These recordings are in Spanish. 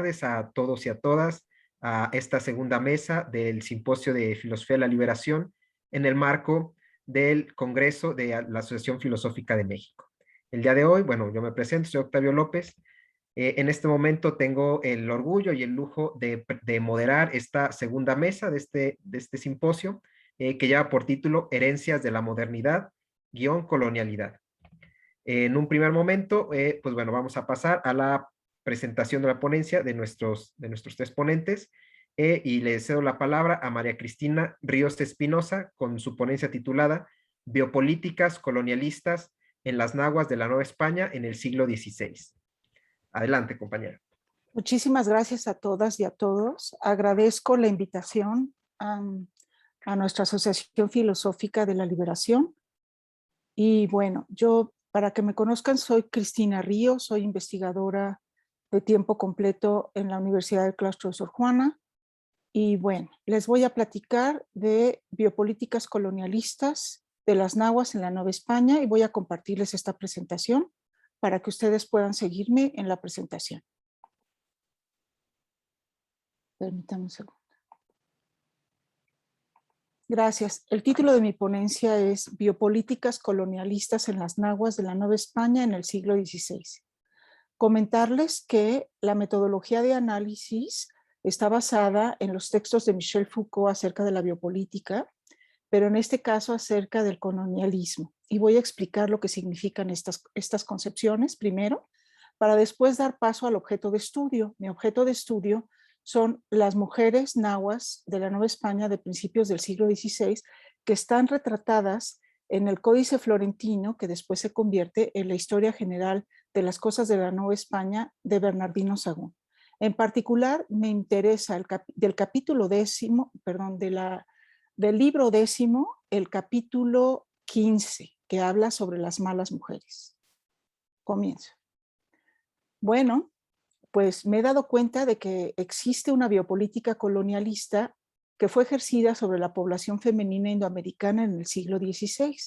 tardes a todos y a todas a esta segunda mesa del Simposio de Filosofía de la Liberación en el marco del Congreso de la Asociación Filosófica de México. El día de hoy, bueno, yo me presento, soy Octavio López. En este momento tengo el orgullo y el lujo de moderar esta segunda mesa de este simposio que lleva por título Herencias de la Modernidad, Colonialidad. En un primer momento, pues bueno, vamos a pasar a la presentación de la ponencia de nuestros tres ponentes y le cedo la palabra a María Cristina Ríos Espinosa con su ponencia titulada Biopolíticas colonialistas en las naguas de la Nueva España en el siglo XVI. Adelante, compañera. Muchísimas gracias a todas y a todos. Agradezco la invitación a nuestra Asociación Filosófica de la Liberación. Y bueno, yo, para que me conozcan, soy Cristina Ríos, soy investigadora de tiempo completo en la Universidad del Claustro de Sor Juana. Y bueno, les voy a platicar de biopolíticas colonialistas de las nahuas en la Nueva España y voy a compartirles esta presentación para que ustedes puedan seguirme en la presentación. Permítanme un segundo. Gracias. El título de mi ponencia es Biopolíticas colonialistas en las nahuas de la Nueva España en el siglo XVI. Comentarles que la metodología de análisis está basada en los textos de Michel Foucault acerca de la biopolítica, pero en este caso acerca del colonialismo. Y voy a explicar lo que significan estas concepciones primero, para después dar paso al objeto de estudio. Mi objeto de estudio son las mujeres nahuas de la Nueva España de principios del siglo XVI que están retratadas en el Códice Florentino, que después se convierte en la Historia General de las Cosas de la Nueva España de Bernardino Sahagún. En particular, me interesa del libro 10, el capítulo 15, que habla sobre las malas mujeres. Comienzo. Bueno, pues me he dado cuenta de que existe una biopolítica colonialista que fue ejercida sobre la población femenina indoamericana en el siglo XVI.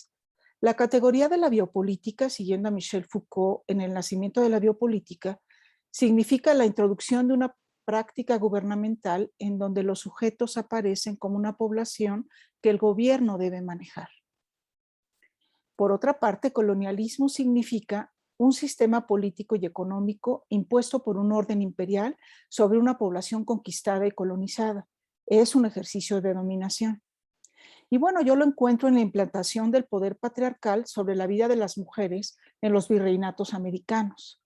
La categoría de la biopolítica, siguiendo a Michel Foucault en El nacimiento de la biopolítica, significa la introducción de una práctica gubernamental en donde los sujetos aparecen como una población que el gobierno debe manejar. Por otra parte, colonialismo significa un sistema político y económico impuesto por un orden imperial sobre una población conquistada y colonizada. Es un ejercicio de dominación. Y bueno, yo lo encuentro en la implantación del poder patriarcal sobre la vida de las mujeres en los virreinatos americanos.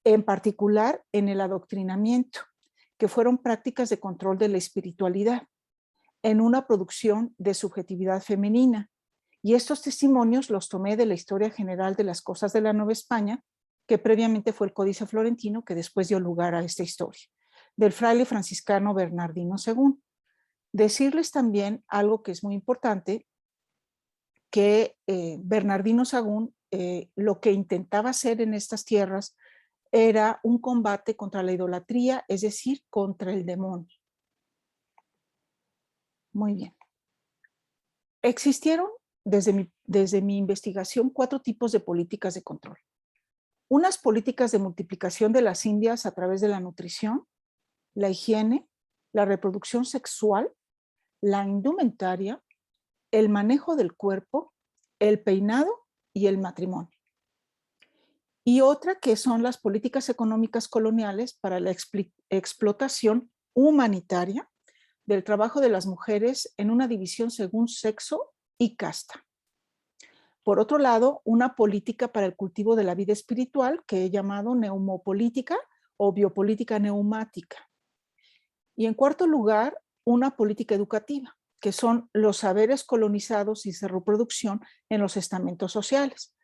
En particular, en el adoctrinamiento, que fueron prácticas de control de la espiritualidad, en una producción de subjetividad femenina. Y estos testimonios los tomé de la Historia General de las Cosas de la Nueva España, que previamente fue el Códice Florentino, que después dio lugar a esta historia, del fraile franciscano Bernardino Sahagún. Decirles también algo que es muy importante, que Bernardino Sahagún lo que intentaba hacer en estas tierras era un combate contra la idolatría, es decir, contra el demonio. Muy bien. Existieron desde mi investigación 4 tipos de políticas de control. Unas políticas de multiplicación de las indias a través de la nutrición, la higiene, la reproducción sexual, la indumentaria, el manejo del cuerpo, el peinado y el matrimonio. Y otra que son las políticas económicas coloniales para la explotación humanitaria del trabajo de las mujeres en una división según sexo y casta. Por otro lado, una política para el cultivo de la vida espiritual que he llamado neumopolítica o biopolítica neumática. Y en cuarto lugar, una política educativa, que son los saberes colonizados y su reproducción en los estamentos sociales.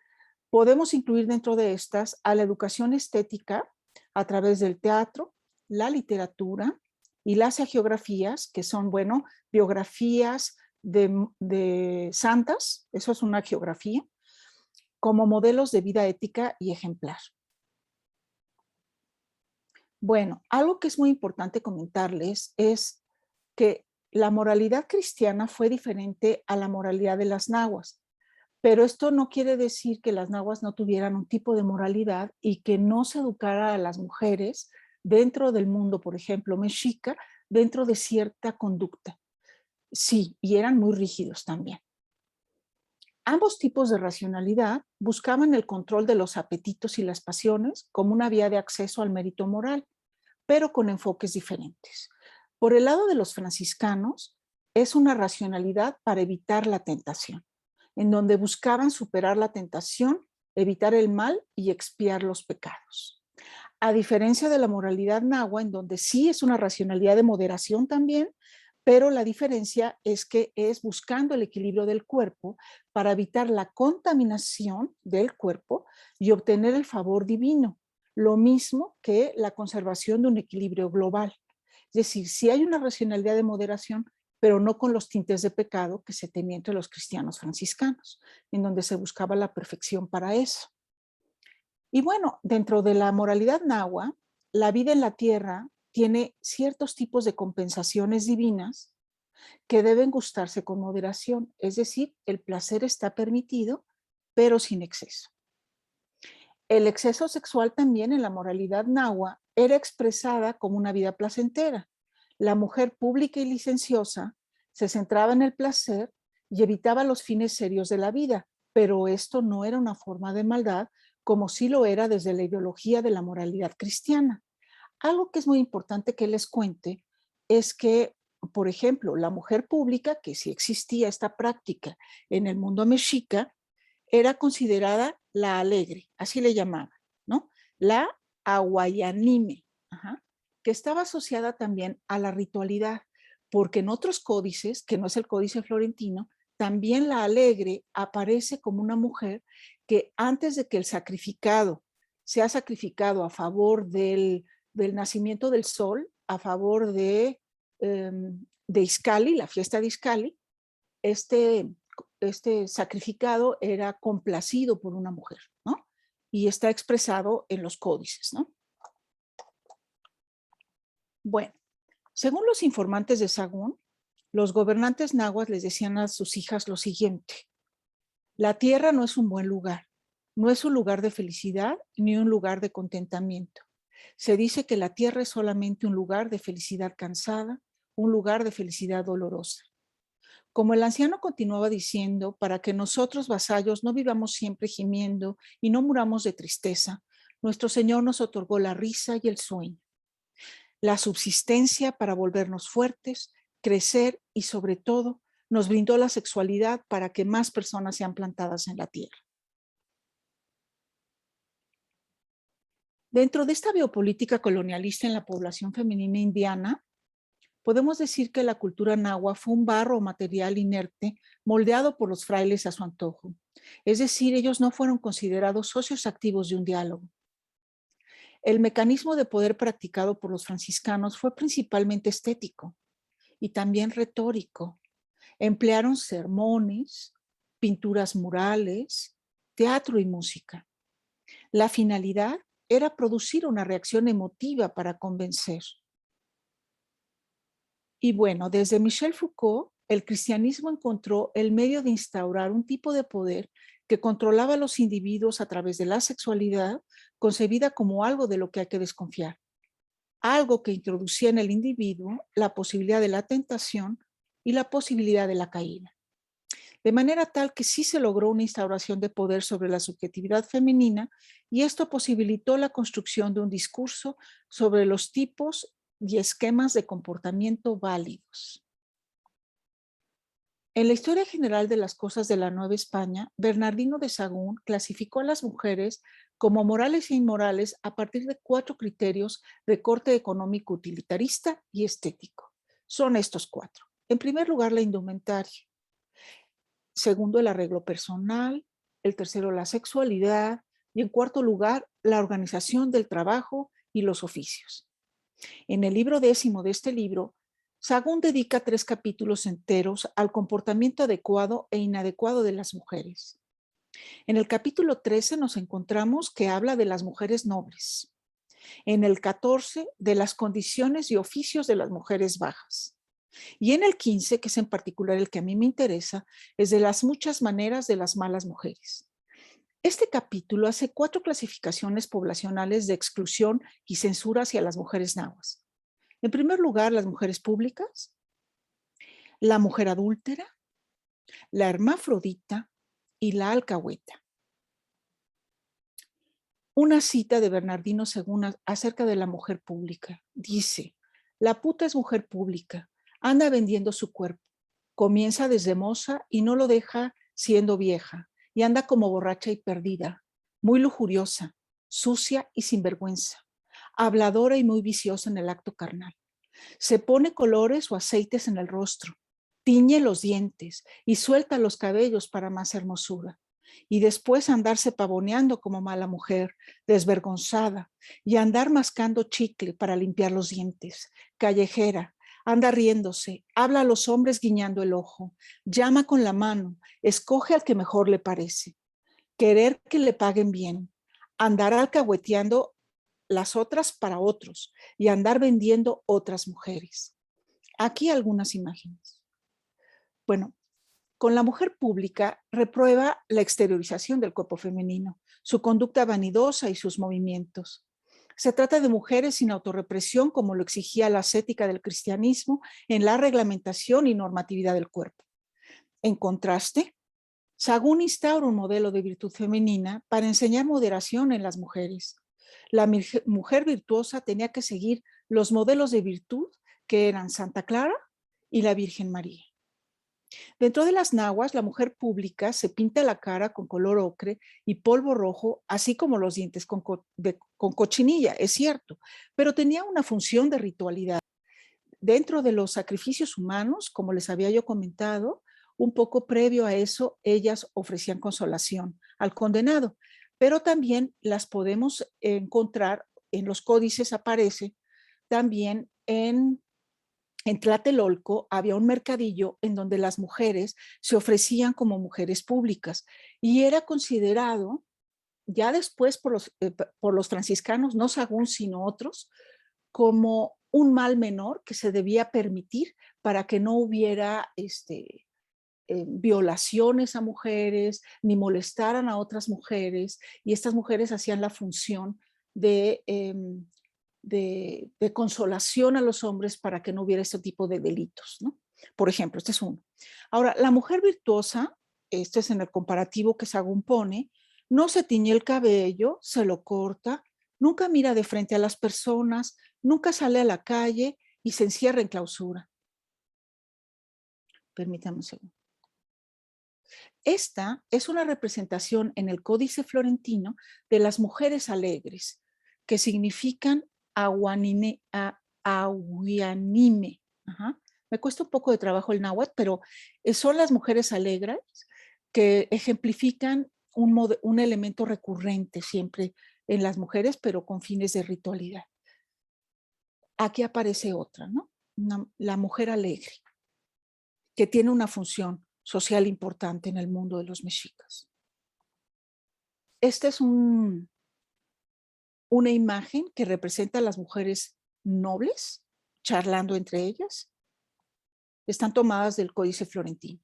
Podemos incluir dentro de estas a la educación estética a través del teatro, la literatura y las hagiografías, que son, bueno, biografías de santas, eso es una hagiografía, como modelos de vida ética y ejemplar. Bueno, algo que es muy importante comentarles es que la moralidad cristiana fue diferente a la moralidad de las nahuas, pero esto no quiere decir que las nahuas no tuvieran un tipo de moralidad y que no se educara a las mujeres dentro del mundo, por ejemplo, mexica, dentro de cierta conducta. Sí, y eran muy rígidos también. Ambos tipos de racionalidad buscaban el control de los apetitos y las pasiones como una vía de acceso al mérito moral, pero con enfoques diferentes. Por el lado de los franciscanos, es una racionalidad para evitar la tentación, en donde buscaban superar la tentación, evitar el mal y expiar los pecados. A diferencia de la moralidad nahua, en donde sí es una racionalidad de moderación también, pero la diferencia es que es buscando el equilibrio del cuerpo para evitar la contaminación del cuerpo y obtener el favor divino, lo mismo que la conservación de un equilibrio global. Es decir, sí hay una racionalidad de moderación, pero no con los tintes de pecado que se tenía entre los cristianos franciscanos, en donde se buscaba la perfección para eso. Y bueno, dentro de la moralidad nahua, la vida en la tierra tiene ciertos tipos de compensaciones divinas que deben gustarse con moderación, es decir, el placer está permitido, pero sin exceso. El exceso sexual también en la moralidad nahua era expresada como una vida placentera. La mujer pública y licenciosa se centraba en el placer y evitaba los fines serios de la vida, pero esto no era una forma de maldad como sí lo era desde la ideología de la moralidad cristiana. Algo que es muy importante que les cuente es que, por ejemplo, la mujer pública, que sí existía esta práctica en el mundo mexica, era considerada la alegre, así le llamaban, ¿no? La aguayanime, que estaba asociada también a la ritualidad, porque en otros códices, que no es el códice florentino, también la alegre aparece como una mujer que antes de que el sacrificado sea sacrificado a favor del nacimiento del sol, a favor de Izcalli, la fiesta de Izcalli, este sacrificado era complacido por una mujer, ¿no? Y está expresado en los códices, ¿no? Bueno, según los informantes de Sagún, los gobernantes nahuas les decían a sus hijas lo siguiente: la tierra no es un buen lugar, no es un lugar de felicidad ni un lugar de contentamiento. Se dice que la tierra es solamente un lugar de felicidad cansada, un lugar de felicidad dolorosa. Como el anciano continuaba diciendo, para que nosotros, vasallos, no vivamos siempre gimiendo y no muramos de tristeza, nuestro Señor nos otorgó la risa y el sueño, la subsistencia para volvernos fuertes, crecer y, sobre todo, nos brindó la sexualidad para que más personas sean plantadas en la tierra. Dentro de esta biopolítica colonialista en la población femenina indiana, podemos decir que la cultura nahua fue un barro o material inerte moldeado por los frailes a su antojo. Es decir, ellos no fueron considerados socios activos de un diálogo. El mecanismo de poder practicado por los franciscanos fue principalmente estético y también retórico. Emplearon sermones, pinturas murales, teatro y música. La finalidad era producir una reacción emotiva para convencer. Y bueno, desde Michel Foucault, el cristianismo encontró el medio de instaurar un tipo de poder que controlaba a los individuos a través de la sexualidad, concebida como algo de lo que hay que desconfiar, algo que introducía en el individuo la posibilidad de la tentación y la posibilidad de la caída. De manera tal que sí se logró una instauración de poder sobre la subjetividad femenina y esto posibilitó la construcción de un discurso sobre los tipos y esquemas de comportamiento válidos. En la historia general de las cosas de la Nueva España, Bernardino de Sahagún clasificó a las mujeres como morales e inmorales a partir de 4 criterios de corte económico utilitarista y estético. Son estos 4. En primer lugar, la indumentaria. Segundo, el arreglo personal. El tercero, la sexualidad. Y en cuarto lugar, la organización del trabajo y los oficios. En el libro 10 de este libro, Sahagún dedica 3 capítulos enteros al comportamiento adecuado e inadecuado de las mujeres. En el capítulo 13 nos encontramos que habla de las mujeres nobles. En el 14, de las condiciones y oficios de las mujeres bajas. Y en el 15, que es en particular el que a mí me interesa, es de las muchas maneras de las malas mujeres. Este capítulo hace 4 clasificaciones poblacionales de exclusión y censura hacia las mujeres nahuas. En primer lugar, las mujeres públicas, la mujer adúltera, la hermafrodita y la alcahueta. Una cita de Bernardino II acerca de la mujer pública. Dice, la puta es mujer pública, anda vendiendo su cuerpo, comienza desde moza y no lo deja siendo vieja, y anda como borracha y perdida, muy lujuriosa, sucia y sinvergüenza, habladora y muy viciosa en el acto carnal. Se pone colores o aceites en el rostro, tiñe los dientes y suelta los cabellos para más hermosura. Y después andarse pavoneando como mala mujer, desvergonzada, y andar mascando chicle para limpiar los dientes, callejera, anda riéndose, habla a los hombres guiñando el ojo, llama con la mano, escoge al que mejor le parece, querer que le paguen bien, andar alcahueteando las otras para otros y andar vendiendo otras mujeres. Aquí algunas imágenes. Bueno, con la mujer pública reprueba la exteriorización del cuerpo femenino, su conducta vanidosa y sus movimientos. Se trata de mujeres sin autorrepresión como lo exigía la ascética del cristianismo en la reglamentación y normatividad del cuerpo. En contraste, Sagún instaura un modelo de virtud femenina para enseñar moderación en las mujeres. La mujer virtuosa tenía que seguir los modelos de virtud que eran Santa Clara y la Virgen María. Dentro de las nahuas, la mujer pública se pinta la cara con color ocre y polvo rojo, así como los dientes con cochinilla, es cierto, pero tenía una función de ritualidad. Dentro de los sacrificios humanos, como les había yo comentado, un poco previo a eso, ellas ofrecían consolación al condenado, pero también las podemos encontrar, en los códices aparece, también en Tlatelolco había un mercadillo en donde las mujeres se ofrecían como mujeres públicas y era considerado, ya después por los franciscanos, no Sagún sino otros, como un mal menor que se debía permitir para que no hubiera violaciones a mujeres, ni molestaran a otras mujeres, y estas mujeres hacían la función de consolación a los hombres para que no hubiera este tipo de delitos, ¿no? Por ejemplo, este es uno. Ahora, la mujer virtuosa, esto es en el comparativo que Sagún pone, no se tiñe el cabello, se lo corta, nunca mira de frente a las personas, nunca sale a la calle y se encierra en clausura. Permítame un segundo. Esta es una representación en el Códice Florentino de las mujeres alegres, que significan aguanime. Ajá. Me cuesta un poco de trabajo el náhuatl, pero son las mujeres alegres que ejemplifican un elemento recurrente siempre en las mujeres, pero con fines de ritualidad. Aquí aparece otra, ¿no? La mujer alegre, que tiene una función social importante en el mundo de los mexicas. Esta es una imagen que representa a las mujeres nobles charlando entre ellas. Están tomadas del Códice Florentino.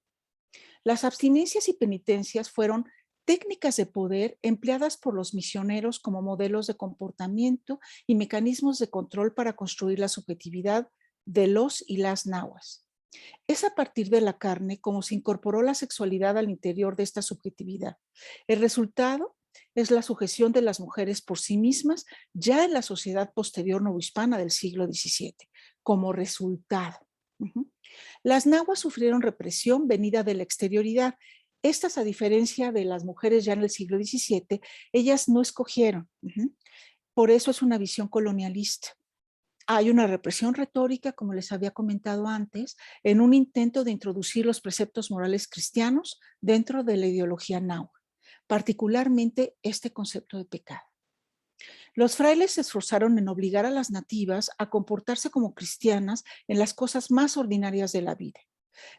Las abstinencias y penitencias fueron técnicas de poder empleadas por los misioneros como modelos de comportamiento y mecanismos de control para construir la subjetividad de los y las nahuas. Es a partir de la carne como se incorporó la sexualidad al interior de esta subjetividad. El resultado es la sujeción de las mujeres por sí mismas ya en la sociedad posterior novohispana del siglo XVII, como resultado. Las nahuas sufrieron represión venida de la exterioridad. Estas, a diferencia de las mujeres ya en el siglo XVII, ellas no escogieron. Por eso es una visión colonialista. Hay una represión retórica, como les había comentado antes, en un intento de introducir los preceptos morales cristianos dentro de la ideología náhuatl, particularmente este concepto de pecado. Los frailes se esforzaron en obligar a las nativas a comportarse como cristianas en las cosas más ordinarias de la vida.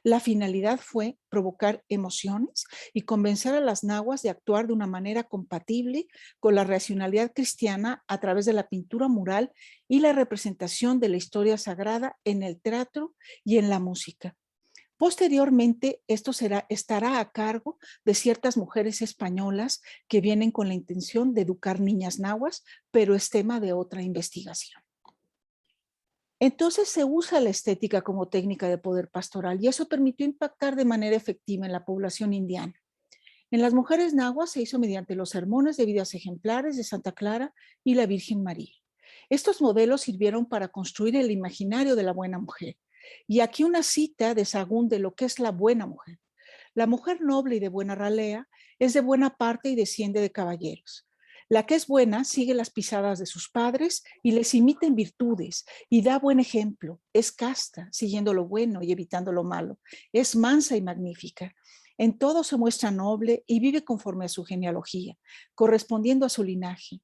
La finalidad fue provocar emociones y convencer a las nahuas de actuar de una manera compatible con la racionalidad cristiana a través de la pintura mural y la representación de la historia sagrada en el teatro y en la música. Posteriormente, esto estará a cargo de ciertas mujeres españolas que vienen con la intención de educar niñas nahuas, pero es tema de otra investigación. Entonces se usa la estética como técnica de poder pastoral y eso permitió impactar de manera efectiva en la población indiana. En las mujeres nahuas se hizo mediante los sermones de vidas ejemplares de Santa Clara y la Virgen María. Estos modelos sirvieron para construir el imaginario de la buena mujer. Y aquí una cita de Sagún de lo que es la buena mujer. La mujer noble y de buena ralea es de buena parte y desciende de caballeros. La que es buena sigue las pisadas de sus padres y les imita en virtudes y da buen ejemplo. Es casta, siguiendo lo bueno y evitando lo malo. Es mansa y magnífica. En todo se muestra noble y vive conforme a su genealogía, correspondiendo a su linaje.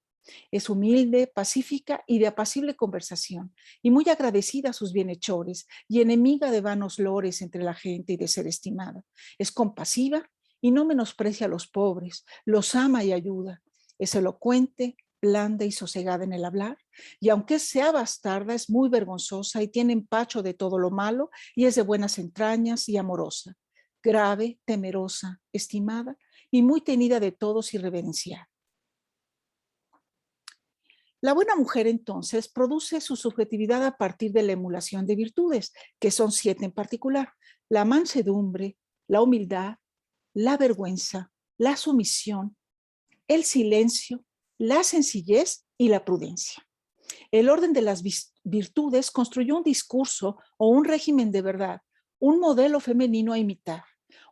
Es humilde, pacífica y de apacible conversación, y muy agradecida a sus bienhechores y enemiga de vanos lores entre la gente y de ser estimada. Es compasiva y no menosprecia a los pobres, los ama y ayuda. Es elocuente, blanda y sosegada en el hablar, y aunque sea bastarda, es muy vergonzosa y tiene empacho de todo lo malo y es de buenas entrañas y amorosa, grave, temerosa, estimada y muy tenida de todos y reverenciada. La buena mujer entonces produce su subjetividad a partir de la emulación de virtudes, que son 7 en particular: la mansedumbre, la humildad, la vergüenza, la sumisión, el silencio, la sencillez y la prudencia. El orden de las virtudes construyó un discurso o un régimen de verdad, un modelo femenino a imitar,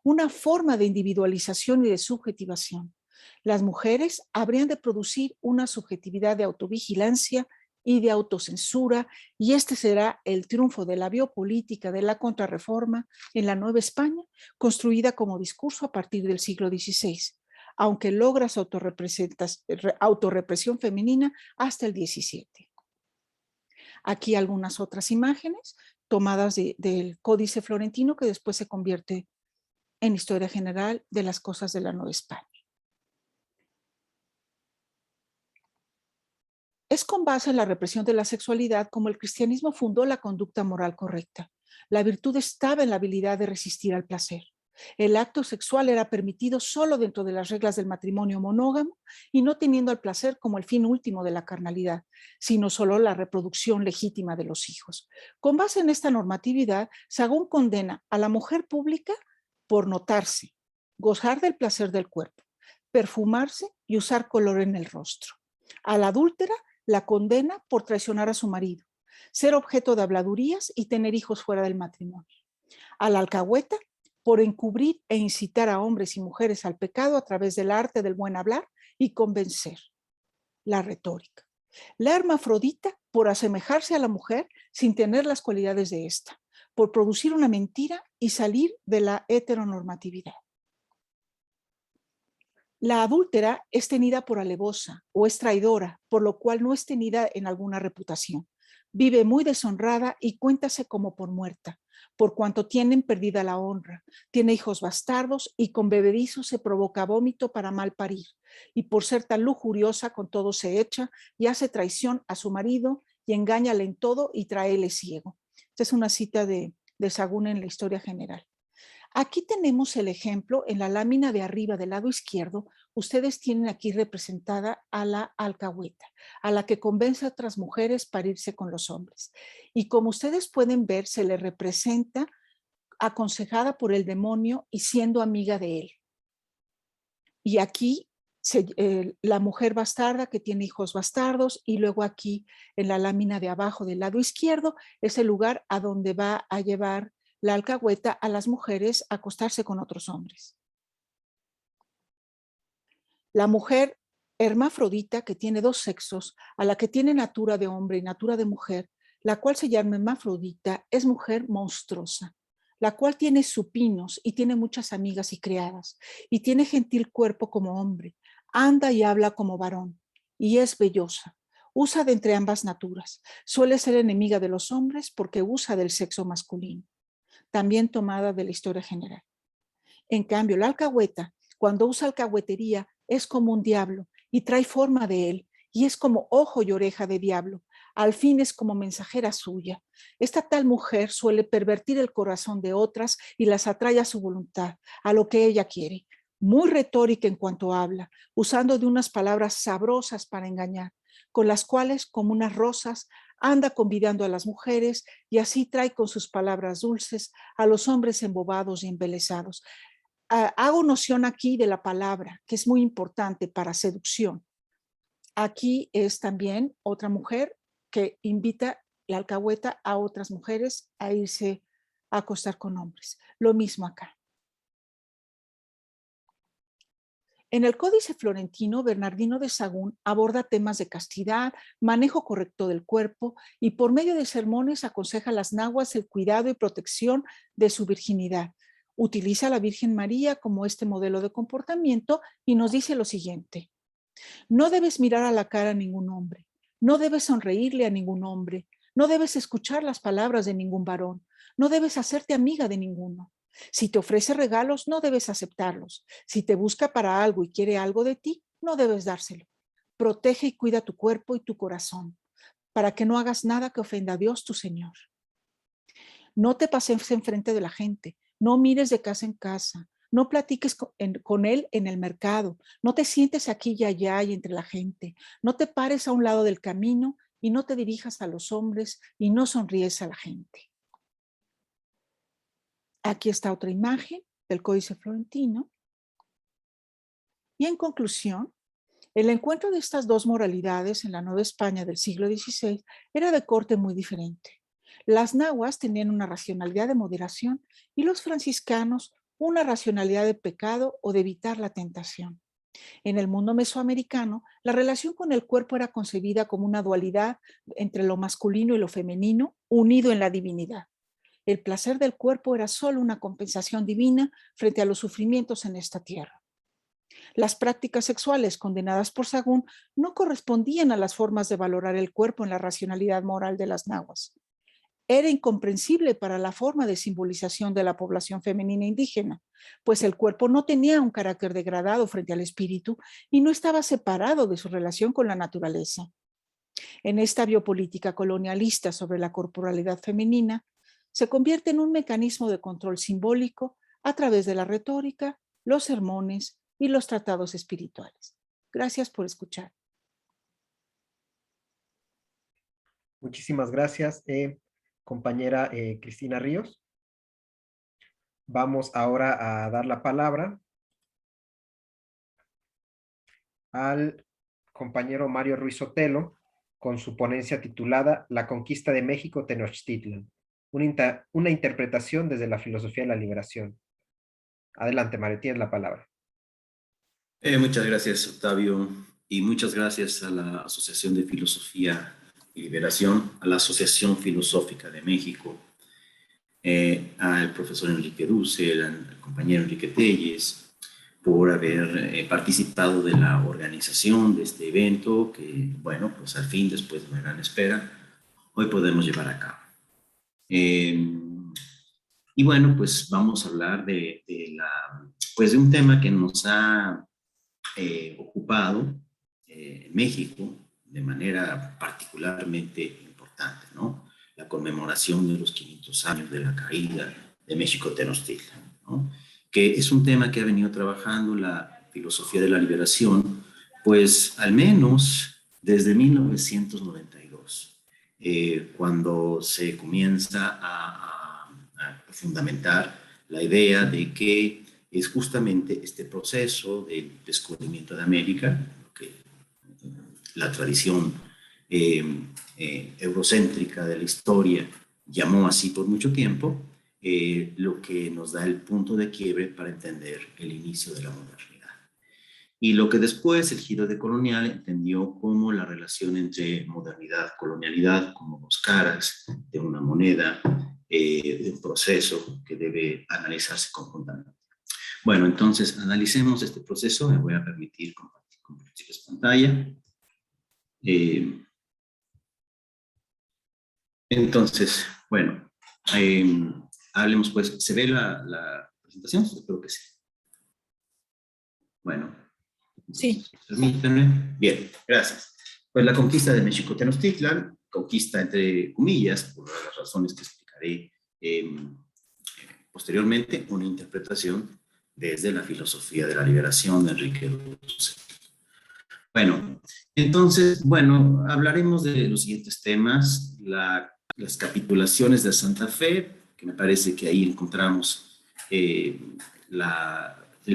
una forma de individualización y de subjetivación. Las mujeres habrían de producir una subjetividad de autovigilancia y de autocensura, y este será el triunfo de la biopolítica de la contrarreforma en la Nueva España, construida como discurso a partir del siglo XVI, aunque logra su autorrepresión femenina hasta el XVII. Aquí algunas otras imágenes tomadas del Códice Florentino, que después se convierte en historia general de las cosas de la Nueva España. Es con base en la represión de la sexualidad como el cristianismo fundó la conducta moral correcta. La virtud estaba en la habilidad de resistir al placer. El acto sexual era permitido solo dentro de las reglas del matrimonio monógamo y no teniendo al placer como el fin último de la carnalidad, sino solo la reproducción legítima de los hijos. Con base en esta normatividad, Sagún condena a la mujer pública por notarse, gozar del placer del cuerpo, perfumarse y usar color en el rostro. A la adúltera la condena por traicionar a su marido, ser objeto de habladurías y tener hijos fuera del matrimonio. A la alcahueta por encubrir e incitar a hombres y mujeres al pecado a través del arte del buen hablar y convencer, la retórica. La hermafrodita por asemejarse a la mujer sin tener las cualidades de ésta, por producir una mentira y salir de la heteronormatividad. La adúltera es tenida por alevosa o es traidora, por lo cual no es tenida en alguna reputación. Vive muy deshonrada y cuéntase como por muerta, por cuanto tienen perdida la honra. Tiene hijos bastardos y con bebedizo se provoca vómito para mal parir. Y por ser tan lujuriosa con todo se echa y hace traición a su marido y engáñale en todo y tráele ciego. Esta es una cita de Sagún en la Historia General. Aquí tenemos el ejemplo en la lámina de arriba del lado izquierdo. Ustedes tienen aquí representada a la alcahueta, a la que convence a otras mujeres para irse con los hombres. Y como ustedes pueden ver, se le representa aconsejada por el demonio y siendo amiga de él. Y aquí la mujer bastarda que tiene hijos bastardos, y luego aquí en la lámina de abajo del lado izquierdo es el lugar a donde va a llevar la alcahueta a las mujeres a acostarse con otros hombres. La mujer hermafrodita, que tiene 2 sexos, a la que tiene natura de hombre y natura de mujer, la cual se llama hermafrodita, es mujer monstruosa, la cual tiene supinos y tiene muchas amigas y criadas, y tiene gentil cuerpo como hombre, anda y habla como varón, y es bellosa. Usa de entre ambas naturas. Suele ser enemiga de los hombres porque usa del sexo masculino. También tomada de la Historia General. En cambio, la alcahueta, cuando usa alcahuetería, es como un diablo y trae forma de él, y es como ojo y oreja de diablo. al fin es como mensajera suya. Esta tal mujer suele pervertir el corazón de otras y las atrae a su voluntad, a lo que ella quiere. Muy retórica en cuanto habla, usando de unas palabras sabrosas para engañar, con las cuales, como unas rosas, anda convidando a las mujeres y así trae con sus palabras dulces a los hombres embobados y embelesados. Hago noción aquí de la palabra, que es muy importante para seducción. Aquí es también otra mujer que invita la alcahueta a otras mujeres a irse a acostar con hombres. Lo mismo acá. En el Códice Florentino, Bernardino de Sahagún aborda temas de castidad, manejo correcto del cuerpo y por medio de sermones aconseja a las naguas el cuidado y protección de su virginidad. Utiliza a la Virgen María como este modelo de comportamiento y nos dice lo siguiente: no debes mirar a la cara a ningún hombre, no debes sonreírle a ningún hombre, no debes escuchar las palabras de ningún varón, no debes hacerte amiga de ninguno. Si te ofrece regalos, no debes aceptarlos. Si te busca para algo y quiere algo de ti, no debes dárselo. Protege y cuida tu cuerpo y tu corazón, para que no hagas nada que ofenda a Dios tu Señor. No te pases enfrente de la gente, no mires de casa en casa, no platiques con él en el mercado, no te sientes aquí y allá y entre la gente, no te pares a un lado del camino y no te dirijas a los hombres y no sonríes a la gente. Aquí está otra imagen del Códice Florentino. Y en conclusión, el encuentro de estas dos moralidades en la Nueva España del siglo XVI era de corte muy diferente. Las nahuas tenían una racionalidad de moderación y los franciscanos una racionalidad de pecado o de evitar la tentación. En el mundo mesoamericano, la relación con el cuerpo era concebida como una dualidad entre lo masculino y lo femenino, unido en la divinidad. El placer del cuerpo era solo una compensación divina frente a los sufrimientos en esta tierra. Las prácticas sexuales condenadas por Sahagún no correspondían a las formas de valorar el cuerpo en la racionalidad moral de las nahuas. Era incomprensible para la forma de simbolización de la población femenina indígena, pues el cuerpo no tenía un carácter degradado frente al espíritu y no estaba separado de su relación con la naturaleza. En esta biopolítica colonialista sobre la corporalidad femenina, se convierte en un mecanismo de control simbólico a través de la retórica, los sermones y los tratados espirituales. Gracias por escuchar. Muchísimas gracias, compañera Cristina Ríos. Vamos ahora a dar la palabra al compañero Mario Ruiz Sotelo con su ponencia titulada La conquista de México Tenochtitlan, una interpretación desde la filosofía de la liberación. Adelante, Mario, tienes la palabra. Muchas gracias, Octavio, y muchas gracias a la Asociación de Filosofía y Liberación, a la Asociación Filosófica de México, al profesor Enrique Dussel, al compañero Enrique Telles, por haber participado de la organización de este evento que, bueno, pues al fin, después de una gran espera, hoy podemos llevar a cabo. Y bueno, pues vamos a hablar de un tema que nos ha ocupado en México de manera particularmente importante, ¿no? La conmemoración de los 500 años de la caída de México Tenochtitlan, ¿no? Que es un tema que ha venido trabajando la filosofía de la liberación, pues al menos desde 1992, cuando se comienza a fundamentar la idea de que es justamente este proceso del descubrimiento de América, que la tradición eurocéntrica de la historia llamó así por mucho tiempo, lo que nos da el punto de quiebre para entender el inicio de la modernidad. Y lo que después el giro de colonial entendió como la relación entre modernidad, colonialidad, como dos caras de una moneda, de un proceso que debe analizarse conjuntamente. Bueno, entonces analicemos este proceso. Me voy a permitir compartir pantalla. Entonces, bueno, hablemos pues. ¿Se ve la presentación? Espero que sí. Bueno. Sí. Permítanme. Bien, gracias. Pues la conquista de México Tenochtitlan conquista entre comillas, por las razones que explicaré posteriormente, una interpretación desde la filosofía de la liberación de Enrique Dussel. Bueno, entonces, bueno, hablaremos de los siguientes temas, las capitulaciones de Santa Fe, que me parece que ahí encontramos el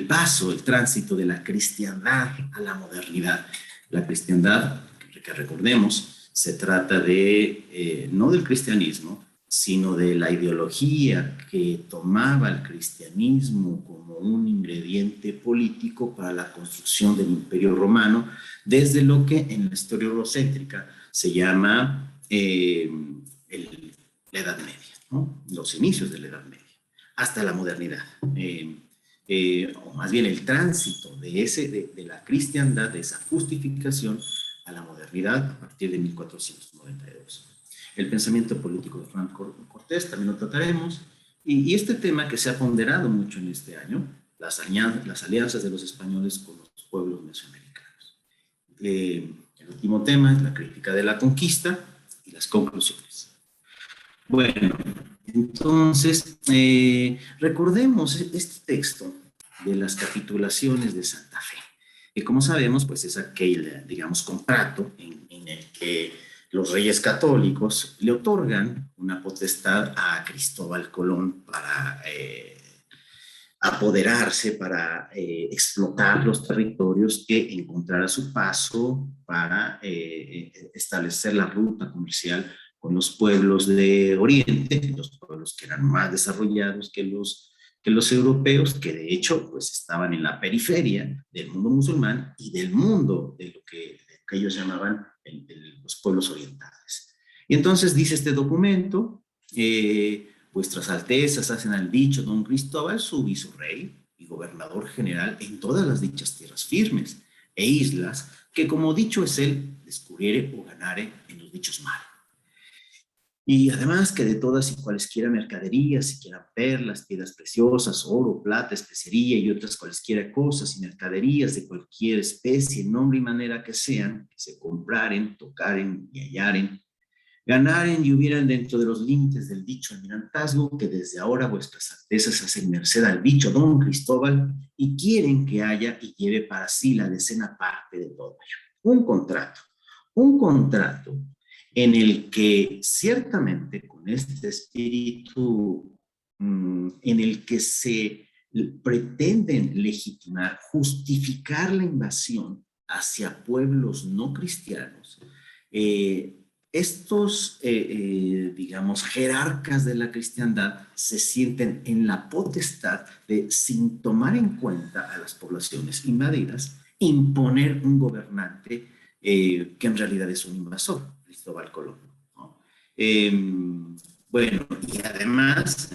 paso, el tránsito de la cristiandad a la modernidad. La cristiandad, que recordemos, se trata de, no del cristianismo, sino de la ideología que tomaba el cristianismo como un ingrediente político para la construcción del Imperio Romano, desde lo que en la historia eurocéntrica se llama la Edad Media, ¿no? Los inicios de la Edad Media, hasta la modernidad. O más bien el tránsito de la cristiandad, de esa justificación a la modernidad a partir de 1492. El pensamiento político de Hernán Cortés también lo trataremos, y este tema que se ha ponderado mucho en este año, las alianzas de los españoles con los pueblos mesoamericanos. El último tema es la crítica de la conquista y las conclusiones. Bueno, entonces, recordemos este texto de las capitulaciones de Santa Fe, que como sabemos, pues es aquel, digamos, contrato en el que los reyes católicos le otorgan una potestad a Cristóbal Colón para apoderarse, para explotar los territorios que encontrara a su paso, para establecer la ruta comercial con los pueblos de Oriente, los pueblos que eran más desarrollados que los europeos, que de hecho pues estaban en la periferia del mundo musulmán y del mundo de lo que ellos llamaban los pueblos orientales. Y entonces dice este documento, vuestras altezas hacen al dicho don Cristóbal su visorrey y gobernador general en todas las dichas tierras firmes e islas que como dicho es él, descubriere o ganare en los dichos mares. Y además que de todas y cualesquiera mercaderías, siquiera perlas, piedras preciosas, oro, plata, especería y otras cualesquiera cosas y mercaderías de cualquier especie, nombre y manera que sean, que se compraren, tocaren y hallaren, ganaren y hubieran dentro de los límites del dicho almirantazgo, que desde ahora vuestras altezas hacen merced al dicho don Cristóbal y quieren que haya y lleve para sí la decena parte de todo ello. Un contrato en el que ciertamente con este espíritu en el que se pretenden legitimar, justificar la invasión hacia pueblos no cristianos, estos, digamos, jerarcas de la cristiandad se sienten en la potestad de, sin tomar en cuenta a las poblaciones invadidas, imponer un gobernante que en realidad es un invasor, Cristóbal Colón, ¿no? Bueno, y además,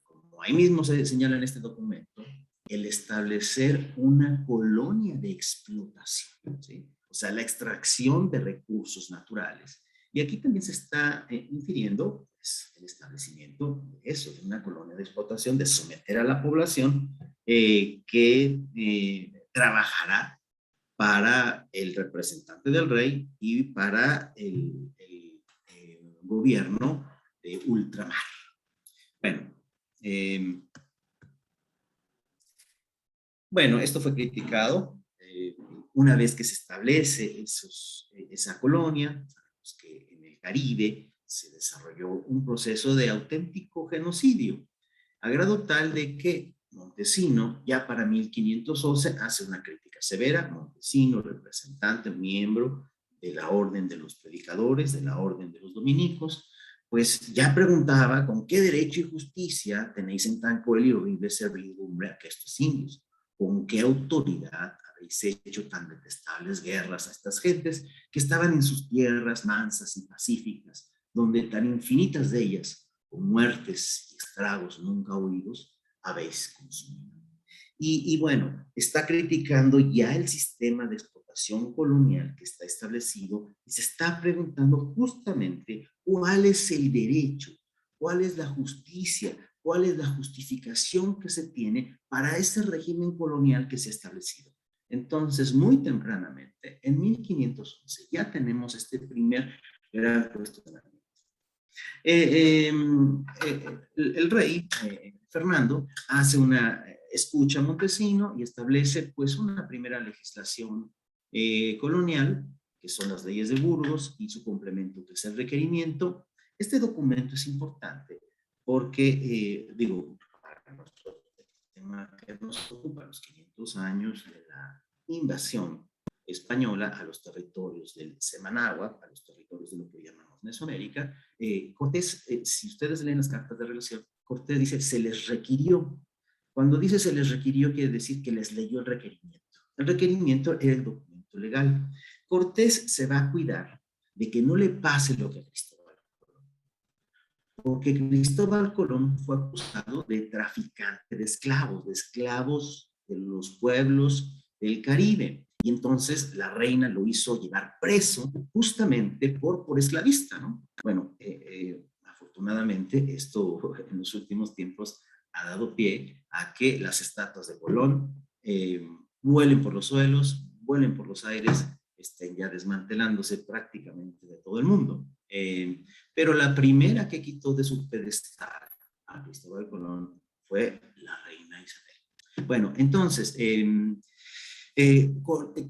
como ahí mismo se señala en este documento, el establecer una colonia de explotación, ¿sí? O sea, la extracción de recursos naturales. Y aquí también se está infiriendo pues, el establecimiento de eso, de una colonia de explotación, de someter a la población que trabajará para el representante del rey y para el gobierno de ultramar. Bueno, esto fue criticado. Una vez que se establece esa colonia, sabemos que en el Caribe se desarrolló un proceso de auténtico genocidio, a grado tal de que Montesino, ya para 1511, hace una crítica severa. Montesino, representante, miembro de la Orden de los Predicadores, de la Orden de los Dominicos, pues ya preguntaba con qué derecho y justicia tenéis en tan cruel y horrible servidumbre a estos indios, con qué autoridad habéis hecho tan detestables guerras a estas gentes que estaban en sus tierras mansas y pacíficas, donde tan infinitas de ellas, con muertes y estragos nunca oídos, habéis consumido. Y bueno, está criticando ya el sistema de explotación colonial que está establecido y se está preguntando justamente cuál es el derecho, cuál es la justicia, cuál es la justificación que se tiene para ese régimen colonial que se ha establecido. Entonces, muy tempranamente, en 1511, ya tenemos este primer gran cuestionamiento. El rey Fernando hace una escucha a Montesino y establece pues una primera legislación colonial, que son las leyes de Burgos y su complemento, que es el requerimiento. Este documento es importante porque, digo, para nuestro tema que nos ocupa, los 500 años de la invasión española a los territorios del Semanáhuac, a los territorios de lo que llamamos Mesoamérica. Cortés, si ustedes leen las cartas de relación, Cortés dice, se les requirió. Cuando dice se les requirió, quiere decir que les leyó el requerimiento. El requerimiento era el documento legal. Cortés se va a cuidar de que no le pase lo que a Cristóbal Colón, porque Cristóbal Colón fue acusado de traficante de esclavos de los pueblos del Caribe. Y entonces la reina lo hizo llevar preso justamente por esclavista, ¿no? Bueno, afortunadamente esto en los últimos tiempos ha dado pie a que las estatuas de Colón vuelen por los suelos, vuelen por los aires, estén ya desmantelándose prácticamente de todo el mundo. Pero la primera que quitó de su pedestal a Cristóbal Colón fue la reina Isabel. Bueno, entonces,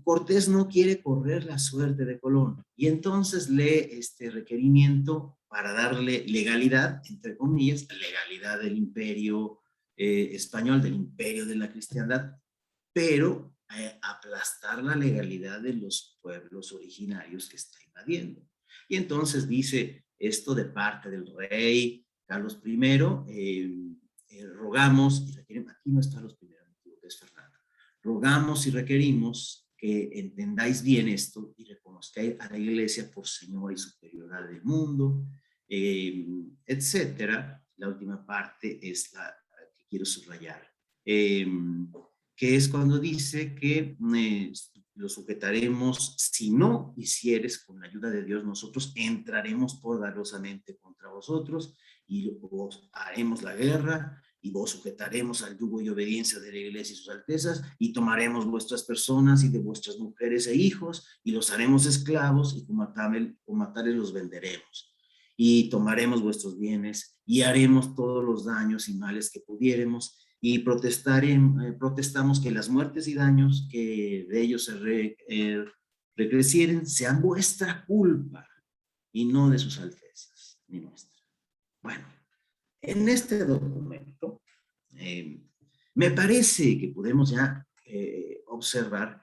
Cortés no quiere correr la suerte de Colón y entonces lee este requerimiento para darle legalidad, entre comillas, legalidad del imperio español, del imperio de la cristiandad, pero aplastar la legalidad de los pueblos originarios que está invadiendo. Y entonces dice esto de parte del rey Carlos I, rogamos y requerimos, aquí no es Carlos I, es Fernando, rogamos y requerimos que entendáis bien esto y reconozcáis a la iglesia por señora y superiora del mundo, etcétera. La última parte es la que quiero subrayar. Que es cuando dice que lo sujetaremos, si no hicieres con la ayuda de Dios, nosotros entraremos poderosamente contra vosotros y vos haremos la guerra y vos sujetaremos al yugo y obediencia de la iglesia y sus altezas y tomaremos vuestras personas y de vuestras mujeres e hijos y los haremos esclavos y con matares los venderemos y tomaremos vuestros bienes y haremos todos los daños y males que pudiéremos y protestamos que las muertes y daños que de ellos se recrecieren sean vuestra culpa y no de sus altezas ni nuestra. Bueno, en este documento me parece que podemos ya observar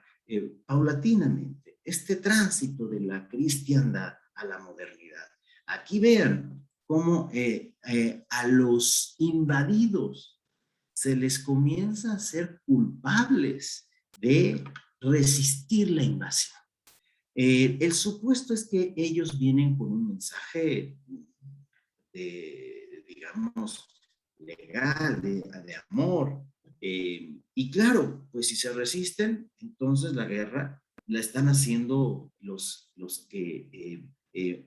paulatinamente este tránsito de la cristiandad a la modernidad. Aquí vean cómo a los invadidos se les comienza a ser culpables de resistir la invasión. El supuesto es que ellos vienen con un mensaje digamos, legal, de amor. Y claro, pues si se resisten, entonces la guerra la están haciendo los que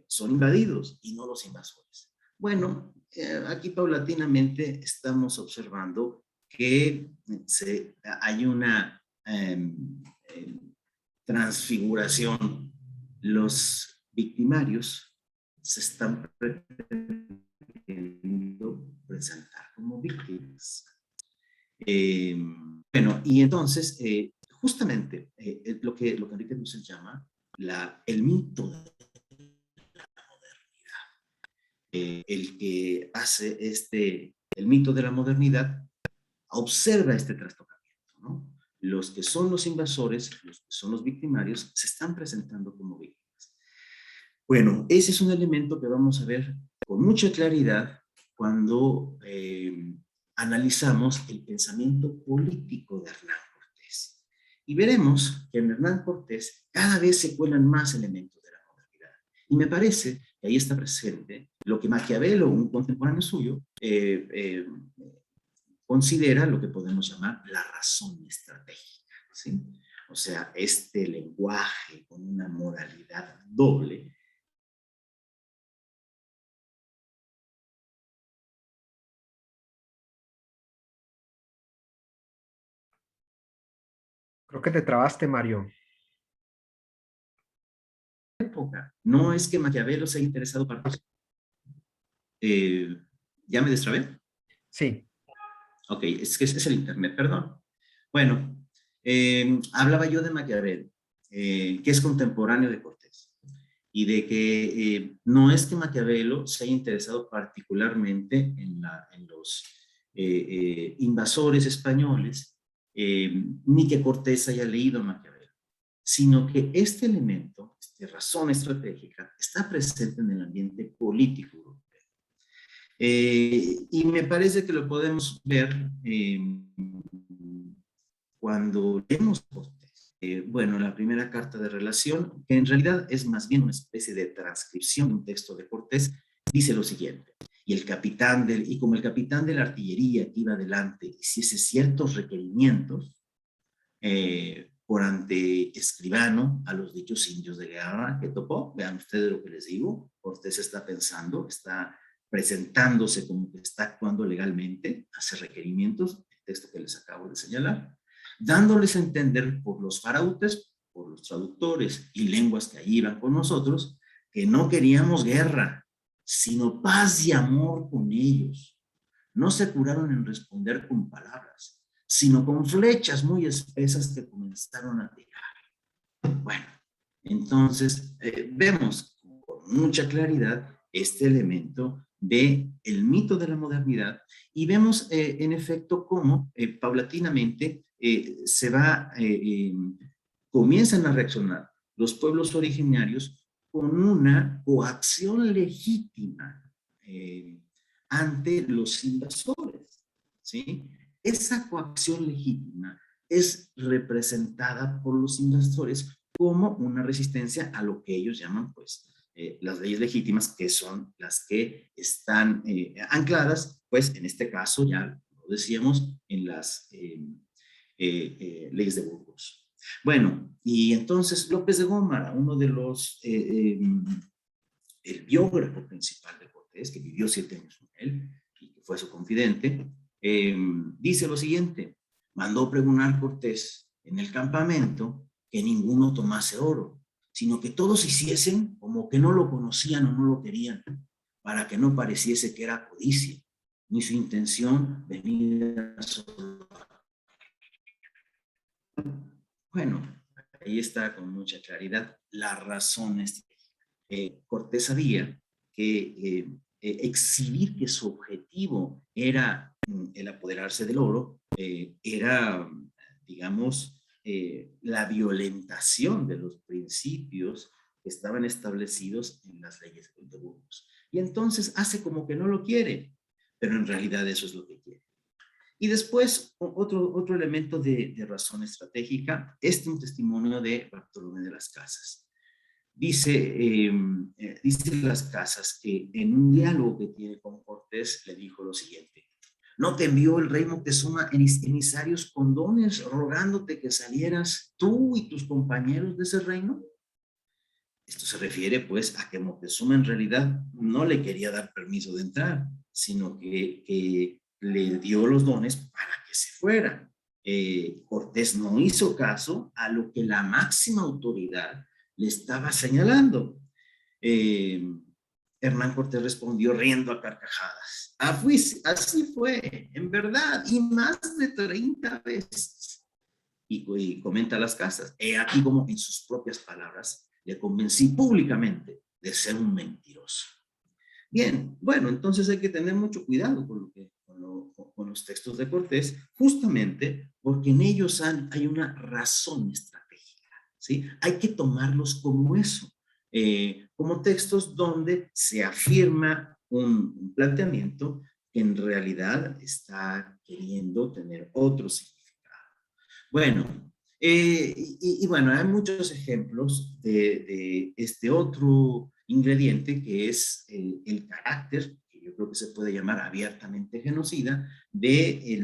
son invadidos y no los invasores. Bueno, aquí paulatinamente estamos observando que hay una transfiguración. Los victimarios se están pretendiendo presentar como víctimas. Bueno, y entonces, justamente lo que Enrique Dussel llama el mito de la modernidad. El que hace el mito de la modernidad observa este trastocamiento, ¿no? Los que son los invasores, los que son los victimarios, se están presentando como víctimas. Bueno, ese es un elemento que vamos a ver con mucha claridad cuando analizamos el pensamiento político de Hernán Cortés. Y veremos que en Hernán Cortés cada vez se cuelan más elementos de la modernidad. Y me parece que ahí está presente lo que Maquiavelo, un contemporáneo suyo, considera lo que podemos llamar la razón estratégica, ¿sí? O sea, este lenguaje con una moralidad doble. Creo que te trabaste, Mario. época. No es que Maquiavelo se haya interesado para... ¿Ya me destrabé? Sí. Ok, es que es el internet, perdón. Bueno, hablaba yo de Maquiavelo, que es contemporáneo de Cortés, y de que no es que Maquiavelo se haya interesado particularmente en los invasores españoles, ni que Cortés haya leído a Maquiavelo, sino que este elemento, esta razón estratégica, está presente en el ambiente político europeo. Y me parece que lo podemos ver cuando leemos Cortés. Bueno, la primera carta de relación, que en realidad es más bien una especie de transcripción de un texto de Cortés, dice lo siguiente: y como el capitán de la artillería que iba adelante hiciese ciertos requerimientos por ante escribano a los dichos indios de guerra que topó, vean ustedes lo que les digo, Cortés está pensando, está presentándose como que está actuando legalmente, hace requerimientos, el texto que les acabo de señalar, dándoles a entender por los farautes, por los traductores y lenguas que allí iban con nosotros, que no queríamos guerra, sino paz y amor con ellos. No se curaron en responder con palabras, sino con flechas muy espesas que comenzaron a tirar. Bueno, entonces vemos con mucha claridad este elemento de el mito de la modernidad y vemos en efecto cómo paulatinamente comienzan a reaccionar los pueblos originarios con una coacción legítima ante los invasores, ¿sí? Esa coacción legítima es representada por los invasores como una resistencia a lo que ellos llaman, pues, las leyes legítimas, que son las que están ancladas, pues, en este caso, ya lo decíamos, en las leyes de Burgos. Bueno, y entonces López de Gómara, uno de los, el biógrafo principal de Cortés, que vivió 7 años con él y que fue su confidente, dice lo siguiente: mandó pregonar Cortés en el campamento que ninguno tomase oro, sino que todos hiciesen como que no lo conocían o no lo querían, para que no pareciese que era codicia, ni su intención venir a solo. Bueno, ahí está con mucha claridad la razón. Cortés sabía que exhibir que su objetivo era el apoderarse del oro, era, digamos, la violentación de los principios que estaban establecidos en las leyes de Burgos. Y entonces hace como que no lo quiere, pero en realidad eso es lo que quiere. Y después, otro elemento de razón estratégica, un testimonio de Bartolomé de las Casas. Dice Las Casas que en un diálogo que tiene con Cortés le dijo lo siguiente: ¿no te envió el rey Moctezuma emisarios con dones rogándote que salieras tú y tus compañeros de ese reino? Esto se refiere pues a que Moctezuma en realidad no le quería dar permiso de entrar, sino que le dio los dones para que se fuera. Cortés no hizo caso a lo que la máxima autoridad le estaba señalando. Hernán Cortés respondió riendo a carcajadas: así fue, en verdad, y más de 30 veces. Y comenta Las Casas: he aquí como en sus propias palabras le convencí públicamente de ser un mentiroso. Bien, bueno, entonces hay que tener mucho cuidado con los textos de Cortés, justamente porque en ellos hay una razón estratégica, ¿sí? Hay que tomarlos como eso, como textos donde se afirma un planteamiento que en realidad está queriendo tener otro significado. Bueno, y bueno, hay muchos ejemplos de este otro ingrediente que es el carácter, que yo creo que se puede llamar abiertamente genocida, de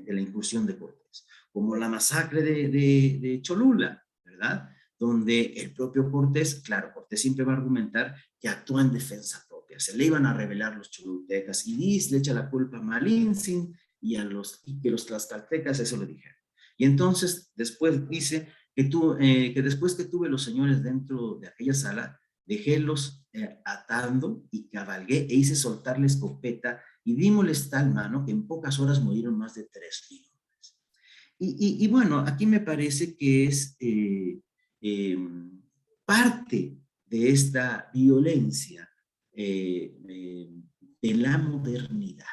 la incursión de Cortés, como la masacre de Cholula, ¿verdad? Donde el propio Cortés, claro, Cortés siempre va a argumentar que actúa en defensa propia, se le iban a rebelar los cholultecas y le echa la culpa a Malintzin y que los tlaxcaltecas eso le dijeron. Y entonces después dice que después que tuve los señores dentro de aquella sala, dejélos atando y cabalgué e hice soltar la escopeta y dímosles tal mano que en pocas horas murieron más de 3,000 hombres. Y bueno, aquí me parece que es eh, parte de esta violencia de la modernidad,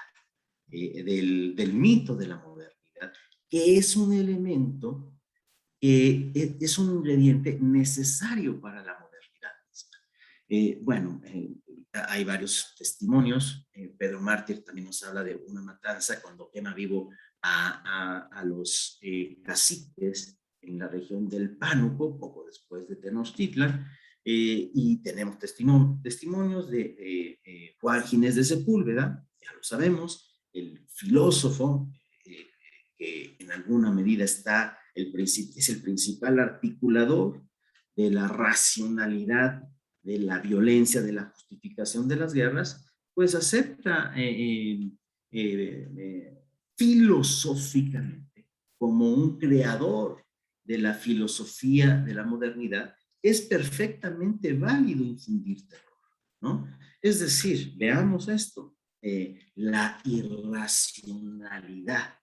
del mito de la modernidad, que es un elemento, es un ingrediente necesario para la modernidad misma. Bueno, hay varios testimonios. Pedro Mártir también nos habla de una matanza cuando quema vivo a los caciques en la región del Pánuco, poco después de Tenochtitlan, y tenemos testimonios de Juan Ginés de Sepúlveda, ya lo sabemos, el filósofo que en alguna medida está es el principal articulador de la racionalidad, de la violencia, de la justificación de las guerras, pues acepta filosóficamente como un creador de la filosofía de la modernidad, es perfectamente válido infundir terror, ¿no? Es decir, veamos esto, la irracionalidad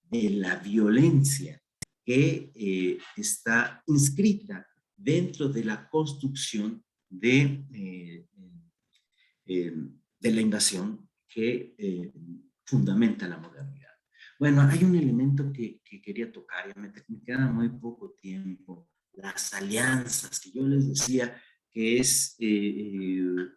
de la violencia que está inscrita dentro de la construcción de la invasión que fundamenta la modernidad. Bueno, hay un elemento que quería tocar, ya me queda muy poco tiempo, las alianzas, que yo les decía que es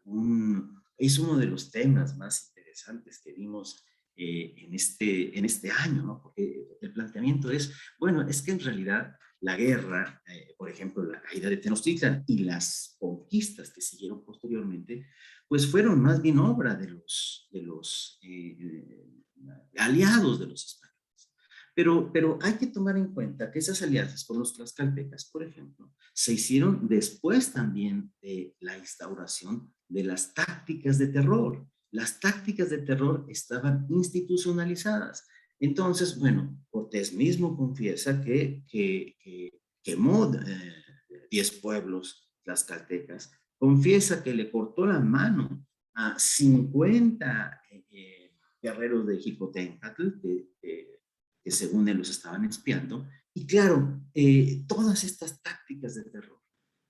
uno de los temas más interesantes que vimos en este año, ¿no? Porque el planteamiento es, bueno, es que en realidad la guerra, por ejemplo, la caída de Tenochtitlan y las conquistas que siguieron posteriormente, pues fueron más bien obra de los aliados de los españoles. Pero hay que tomar en cuenta que esas alianzas con los tlaxcaltecas, por ejemplo, se hicieron después también de la instauración de las tácticas de terror. Las tácticas de terror estaban institucionalizadas. Entonces, bueno, Cortés mismo confiesa que quemó 10 pueblos tlaxcaltecas, confiesa que le cortó la mano a 50 guerreros de Jicotencatl que según él los estaban espiando. Y claro, todas estas tácticas de terror,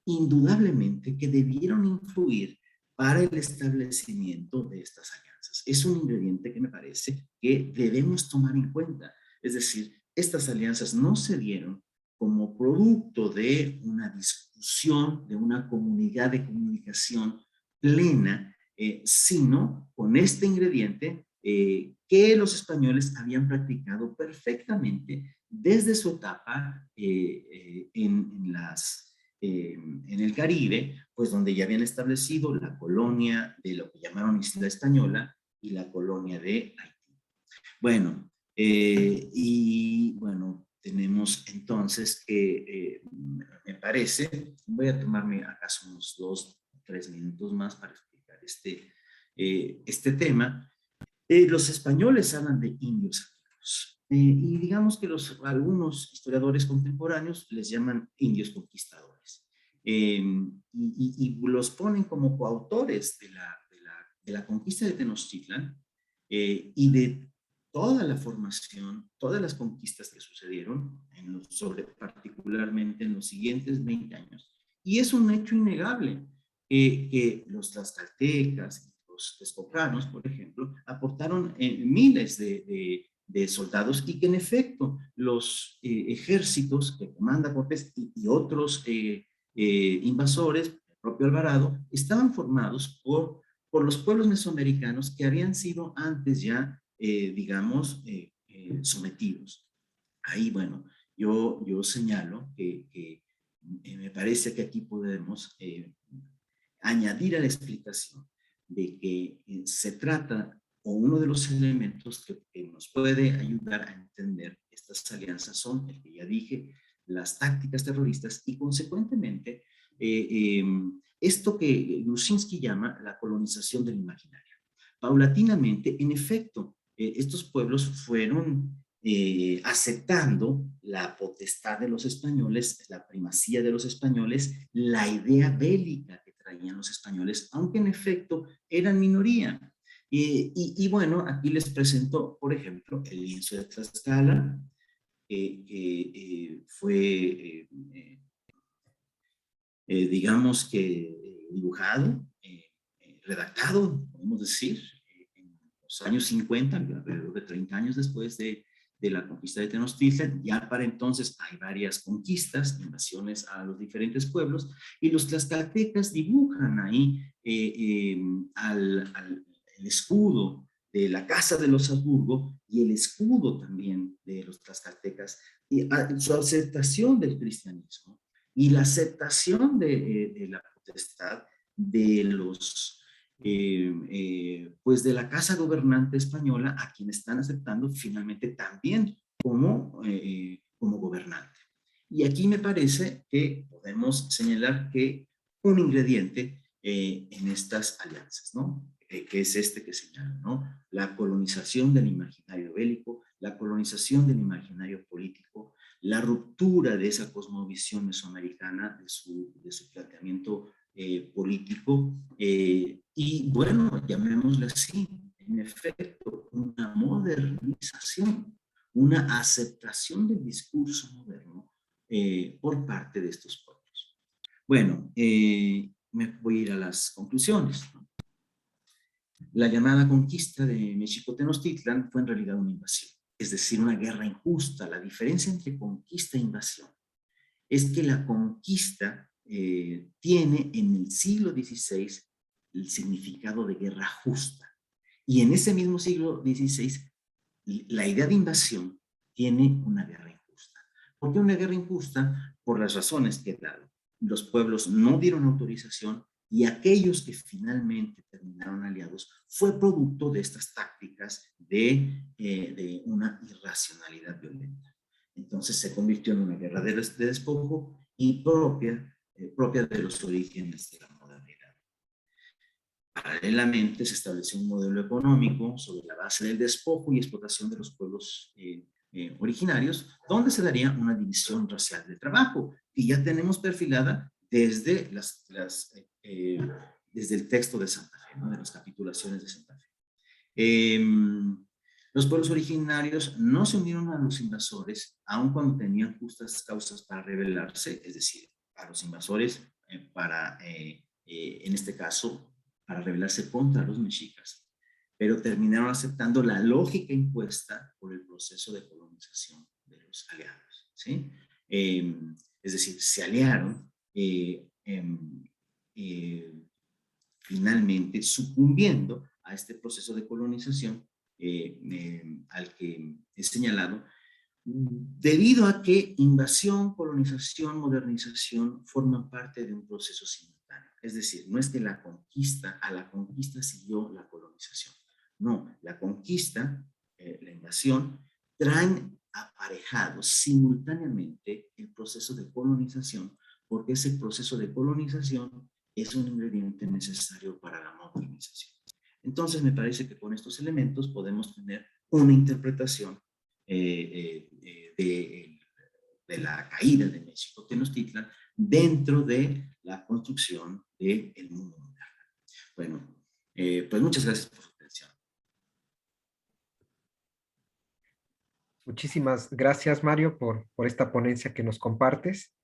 indudablemente que debieron influir para el establecimiento de estas alianzas. Es un ingrediente que me parece que debemos tomar en cuenta. Es decir, estas alianzas no se dieron como producto de una discusión, de una comunidad de comunicación plena, sino con este ingrediente que los españoles habían practicado perfectamente desde su etapa en el Caribe, pues donde ya habían establecido la colonia de lo que llamaron Isla Española y la colonia de Haití. Bueno, y bueno, tenemos entonces que, me parece, voy a tomarme acaso unos 2 o 3 minutos más para explicar este tema. Los españoles hablan de indios africanos, y digamos que algunos historiadores contemporáneos les llaman indios conquistadores, y los ponen como coautores de la conquista de Tenochtitlan y de toda la formación, todas las conquistas que sucedieron, particularmente en los siguientes 20 años. Y es un hecho innegable que los tlaxcaltecas y los texcocanos, por ejemplo, aportaron miles de soldados y que en efecto los ejércitos que comanda Cortés y otros invasores, el propio Alvarado, estaban formados por los pueblos mesoamericanos que habían sido antes ya, digamos, sometidos. Ahí, bueno, yo señalo que me parece que aquí podemos añadir a la explicación de que se trata, o uno de los elementos que nos puede ayudar a entender estas alianzas son, el que ya dije, las tácticas terroristas y consecuentemente esto que Gruszynski llama la colonización del imaginario. Paulatinamente, en efecto, estos pueblos fueron aceptando la potestad de los españoles, la primacía de los españoles, la idea bélica que traían los españoles, aunque en efecto eran minoría. Y bueno, aquí les presento, por ejemplo, el lienzo de Tlaxcala, que fue, digamos que dibujado, redactado, podemos decir, en los años 50, alrededor de 30 años después de la conquista de Tenochtitlan. Ya para entonces hay varias conquistas, invasiones a los diferentes pueblos, y los tlaxcaltecas dibujan ahí el escudo de la Casa de los Habsburgo y el escudo también de los tlaxcaltecas, y su aceptación del cristianismo y la aceptación de la potestad de los pues de la casa gobernante española, a quien están aceptando finalmente también como gobernante. Y aquí me parece que podemos señalar que un ingrediente en estas alianzas, ¿no? Que es este que señala, ¿no? La colonización del imaginario bélico, la colonización del imaginario político, la ruptura de esa cosmovisión mesoamericana, de su planteamiento político, y bueno, llamémosle así, en efecto, una modernización, una aceptación del discurso moderno por parte de estos pueblos. Bueno, me voy a ir a las conclusiones, ¿no? La llamada conquista de México-Tenochtitlan fue en realidad una invasión, es decir, una guerra injusta. La diferencia entre conquista e invasión es que la conquista tiene en el siglo XVI el significado de guerra justa. Y en ese mismo siglo XVI, la idea de invasión tiene una guerra injusta. ¿Por qué una guerra injusta? Por las razones que he dado. Los pueblos no dieron autorización y aquellos que finalmente terminaron aliados fue producto de estas tácticas de una irracionalidad violenta. Entonces se convirtió en una guerra de despojo y propia de los orígenes de la modernidad. Paralelamente se estableció un modelo económico sobre la base del despojo y explotación de los pueblos originarios, donde se daría una división racial del trabajo, que ya tenemos perfilada desde, desde el texto de Santa Fe, ¿no? De las capitulaciones de Santa Fe. Los pueblos originarios no se unieron a los invasores, aun cuando tenían justas causas para rebelarse, es decir, a los invasores en este caso, para rebelarse contra los mexicas, pero terminaron aceptando la lógica impuesta por el proceso de colonización de los aliados, ¿sí? Es decir, se aliaron finalmente sucumbiendo a este proceso de colonización al que he señalado, debido a que invasión, colonización, modernización forman parte de un proceso simultáneo. Es decir, no es que a la conquista siguió la colonización. No, la conquista, la invasión, traen aparejados simultáneamente el proceso de colonización, porque ese proceso de colonización es un ingrediente necesario para la modernización. Entonces, me parece que con estos elementos podemos tener una interpretación de la caída de México-Tenochtitlan dentro de la construcción del mundo moderno. Bueno, pues muchas gracias por su atención. Muchísimas gracias, Mario, por esta ponencia que nos compartes.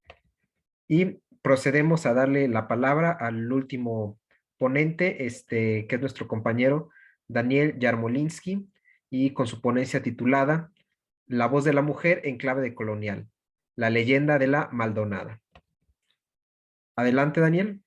Y procedemos a darle la palabra al último ponente, que es nuestro compañero Daniel Yarmolinsky, y con su ponencia titulada La voz de la mujer en clave de colonial, la leyenda de la Maldonada. Adelante, Daniel.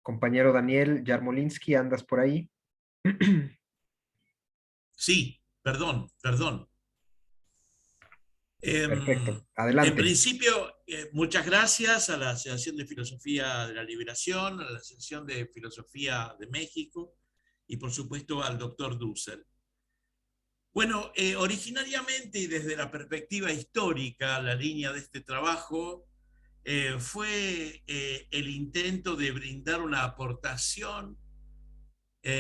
Compañero Daniel Yarmolinsky, ¿andas por ahí? Sí, perdón. Perfecto, adelante. En principio, muchas gracias a la Asociación de Filosofía de la Liberación, a la Asociación de Filosofía de México y por supuesto al doctor Dussel. Bueno, originariamente y desde la perspectiva histórica, la línea de este trabajo fue el intento de brindar una aportación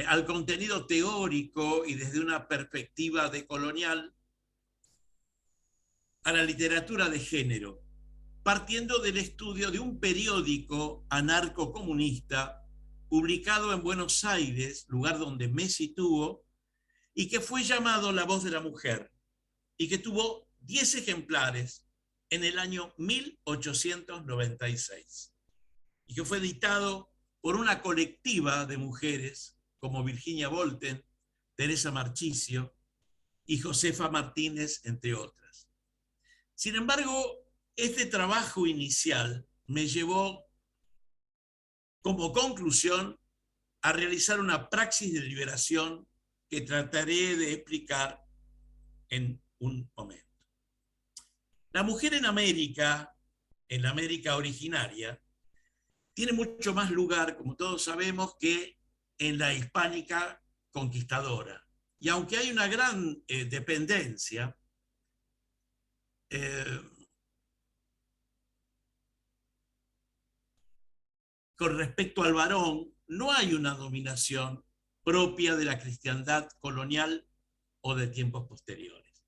al contenido teórico y desde una perspectiva decolonial a la literatura de género, partiendo del estudio de un periódico anarcocomunista publicado en Buenos Aires, lugar donde me sitúo, y que fue llamado La Voz de la Mujer, y que tuvo 10 ejemplares en el año 1896, y que fue editado por una colectiva de mujeres como Virginia Volten, Teresa Marchisio y Josefa Martínez, entre otras. Sin embargo, este trabajo inicial me llevó como conclusión a realizar una praxis de liberación que trataré de explicar en un momento. La mujer en la América originaria, tiene mucho más lugar, como todos sabemos, que en la hispánica conquistadora. Y aunque hay una gran dependencia, con respecto al varón, no hay una dominación propia de la cristiandad colonial o de tiempos posteriores.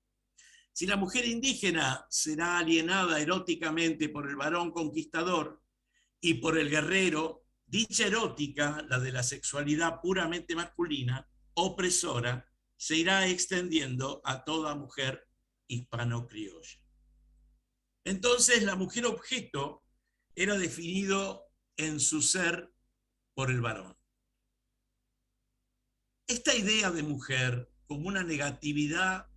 Si la mujer indígena será alienada eróticamente por el varón conquistador y por el guerrero, dicha erótica, la de la sexualidad puramente masculina, opresora, se irá extendiendo a toda mujer hispano-criolla. Entonces, la mujer objeto era definido en su ser por el varón. Esta idea de mujer como una negatividad,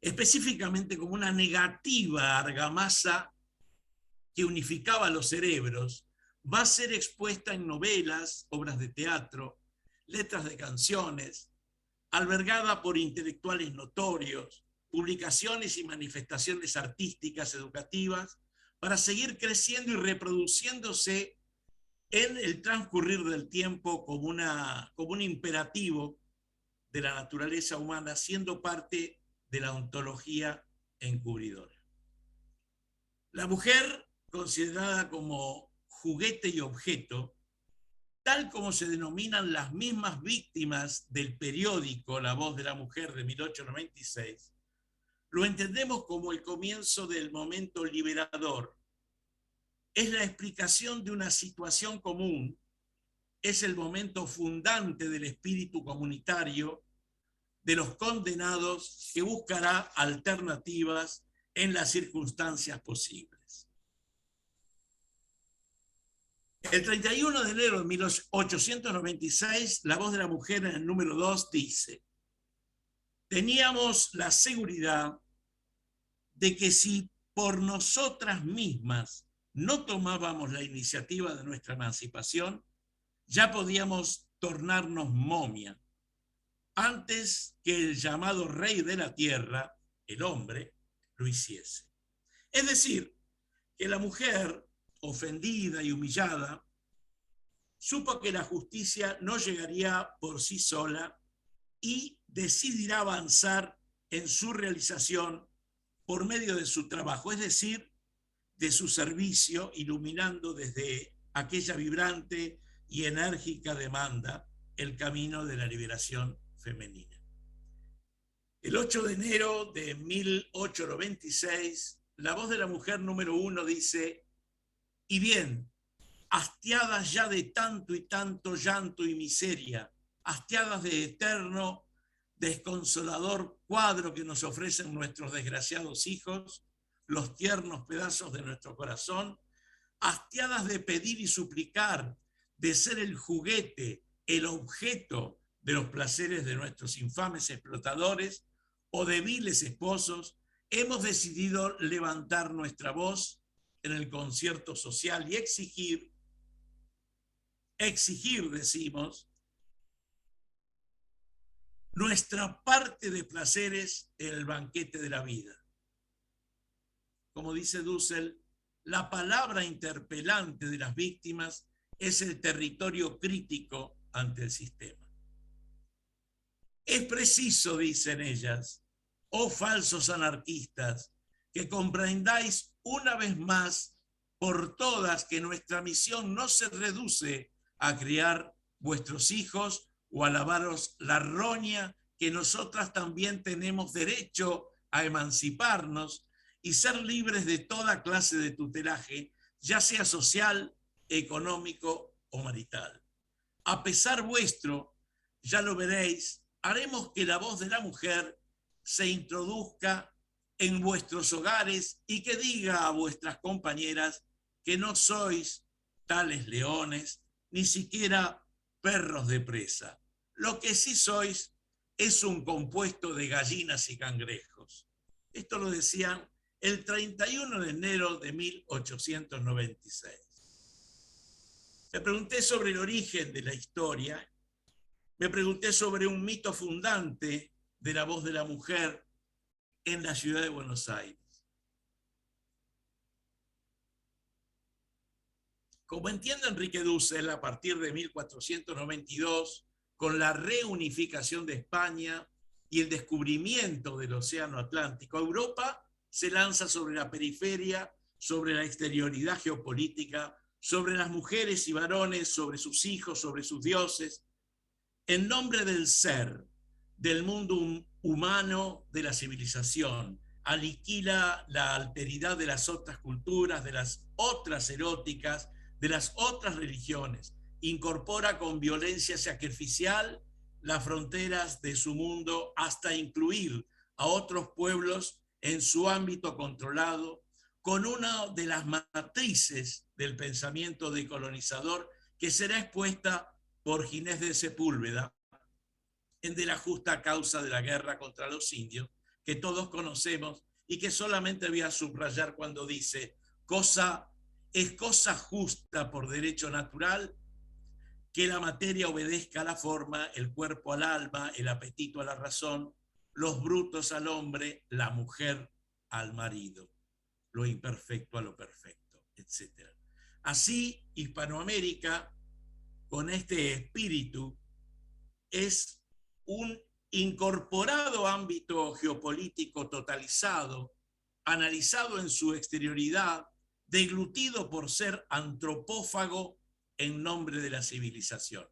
específicamente como una negativa argamasa que unificaba los cerebros, va a ser expuesta en novelas, obras de teatro, letras de canciones, albergada por intelectuales notorios, publicaciones y manifestaciones artísticas, educativas, para seguir creciendo y reproduciéndose en el transcurrir del tiempo como un imperativo de la naturaleza humana, siendo parte de la ontología encubridora. La mujer, considerada como juguete y objeto, tal como se denominan las mismas víctimas del periódico La Voz de la Mujer de 1896, lo entendemos como el comienzo del momento liberador. Es la explicación de una situación común, es el momento fundante del espíritu comunitario de los condenados que buscará alternativas en las circunstancias posibles. El 31 de enero de 1896, La Voz de la Mujer en el número 2 dice: teníamos la seguridad de que si por nosotras mismas no tomábamos la iniciativa de nuestra emancipación, ya podíamos tornarnos momia antes que el llamado rey de la tierra, el hombre, lo hiciese. Es decir, que la mujer, ofendida y humillada, supo que la justicia no llegaría por sí sola y decidirá avanzar en su realización por medio de su trabajo, es decir, de su servicio, iluminando desde aquella vibrante y enérgica demanda el camino de la liberación femenina. El 8 de enero de 1896, La Voz de la Mujer número 1 dice: y bien, hastiadas ya de tanto y tanto llanto y miseria, hastiadas de eterno, desconsolador cuadro que nos ofrecen nuestros desgraciados hijos, los tiernos pedazos de nuestro corazón, hastiadas de pedir y suplicar, de ser el juguete, el objeto de los placeres de nuestros infames explotadores o de viles esposos, hemos decidido levantar nuestra voz en el concierto social y exigir, decimos, nuestra parte de placeres en el banquete de la vida. Como dice Dussel, la palabra interpelante de las víctimas es el territorio crítico ante el sistema. Es preciso, dicen ellas, oh falsos anarquistas, que comprendáis una vez más por todas que nuestra misión no se reduce a criar vuestros hijos o a lavaros la roña, que nosotras también tenemos derecho a emanciparnos y ser libres de toda clase de tutelaje, ya sea social, económico o marital. A pesar vuestro, ya lo veréis, haremos que la voz de la mujer se introduzca en vuestros hogares y que diga a vuestras compañeras que no sois tales leones, ni siquiera perros de presa. Lo que sí sois es un compuesto de gallinas y cangrejos. Esto lo decían el 31 de enero de 1896. Me pregunté sobre el origen de la historia, me pregunté sobre un mito fundante de la voz de la mujer en la ciudad de Buenos Aires. Como entiende Enrique Dussel, a partir de 1492, con la reunificación de España y el descubrimiento del Océano Atlántico, Europa se lanza sobre la periferia, sobre la exterioridad geopolítica, sobre las mujeres y varones, sobre sus hijos, sobre sus dioses, en nombre del ser, del mundo humano, de la civilización. Aniquila la alteridad de las otras culturas, de las otras eróticas, de las otras religiones. Incorpora con violencia sacrificial las fronteras de su mundo hasta incluir a otros pueblos en su ámbito controlado, con una de las matrices del pensamiento decolonizador que será expuesta por Ginés de Sepúlveda en De la justa causa de la guerra contra los indios, que todos conocemos y que solamente voy a subrayar cuando dice: es cosa justa por derecho natural que la materia obedezca a la forma, el cuerpo al alma, el apetito a la razón, los brutos al hombre, la mujer al marido, lo imperfecto a lo perfecto, etc. Así, Hispanoamérica, con este espíritu, es un incorporado ámbito geopolítico totalizado, analizado en su exterioridad, deglutido por ser antropófago en nombre de la civilización.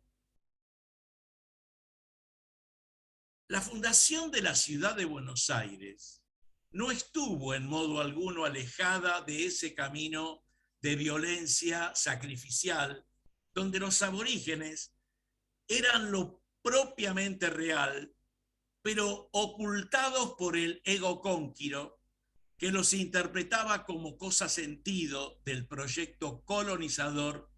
La fundación de la ciudad de Buenos Aires no estuvo en modo alguno alejada de ese camino de violencia sacrificial, donde los aborígenes eran lo propiamente real, pero ocultados por el ego cónquiro, que los interpretaba como cosa sentido del proyecto colonizador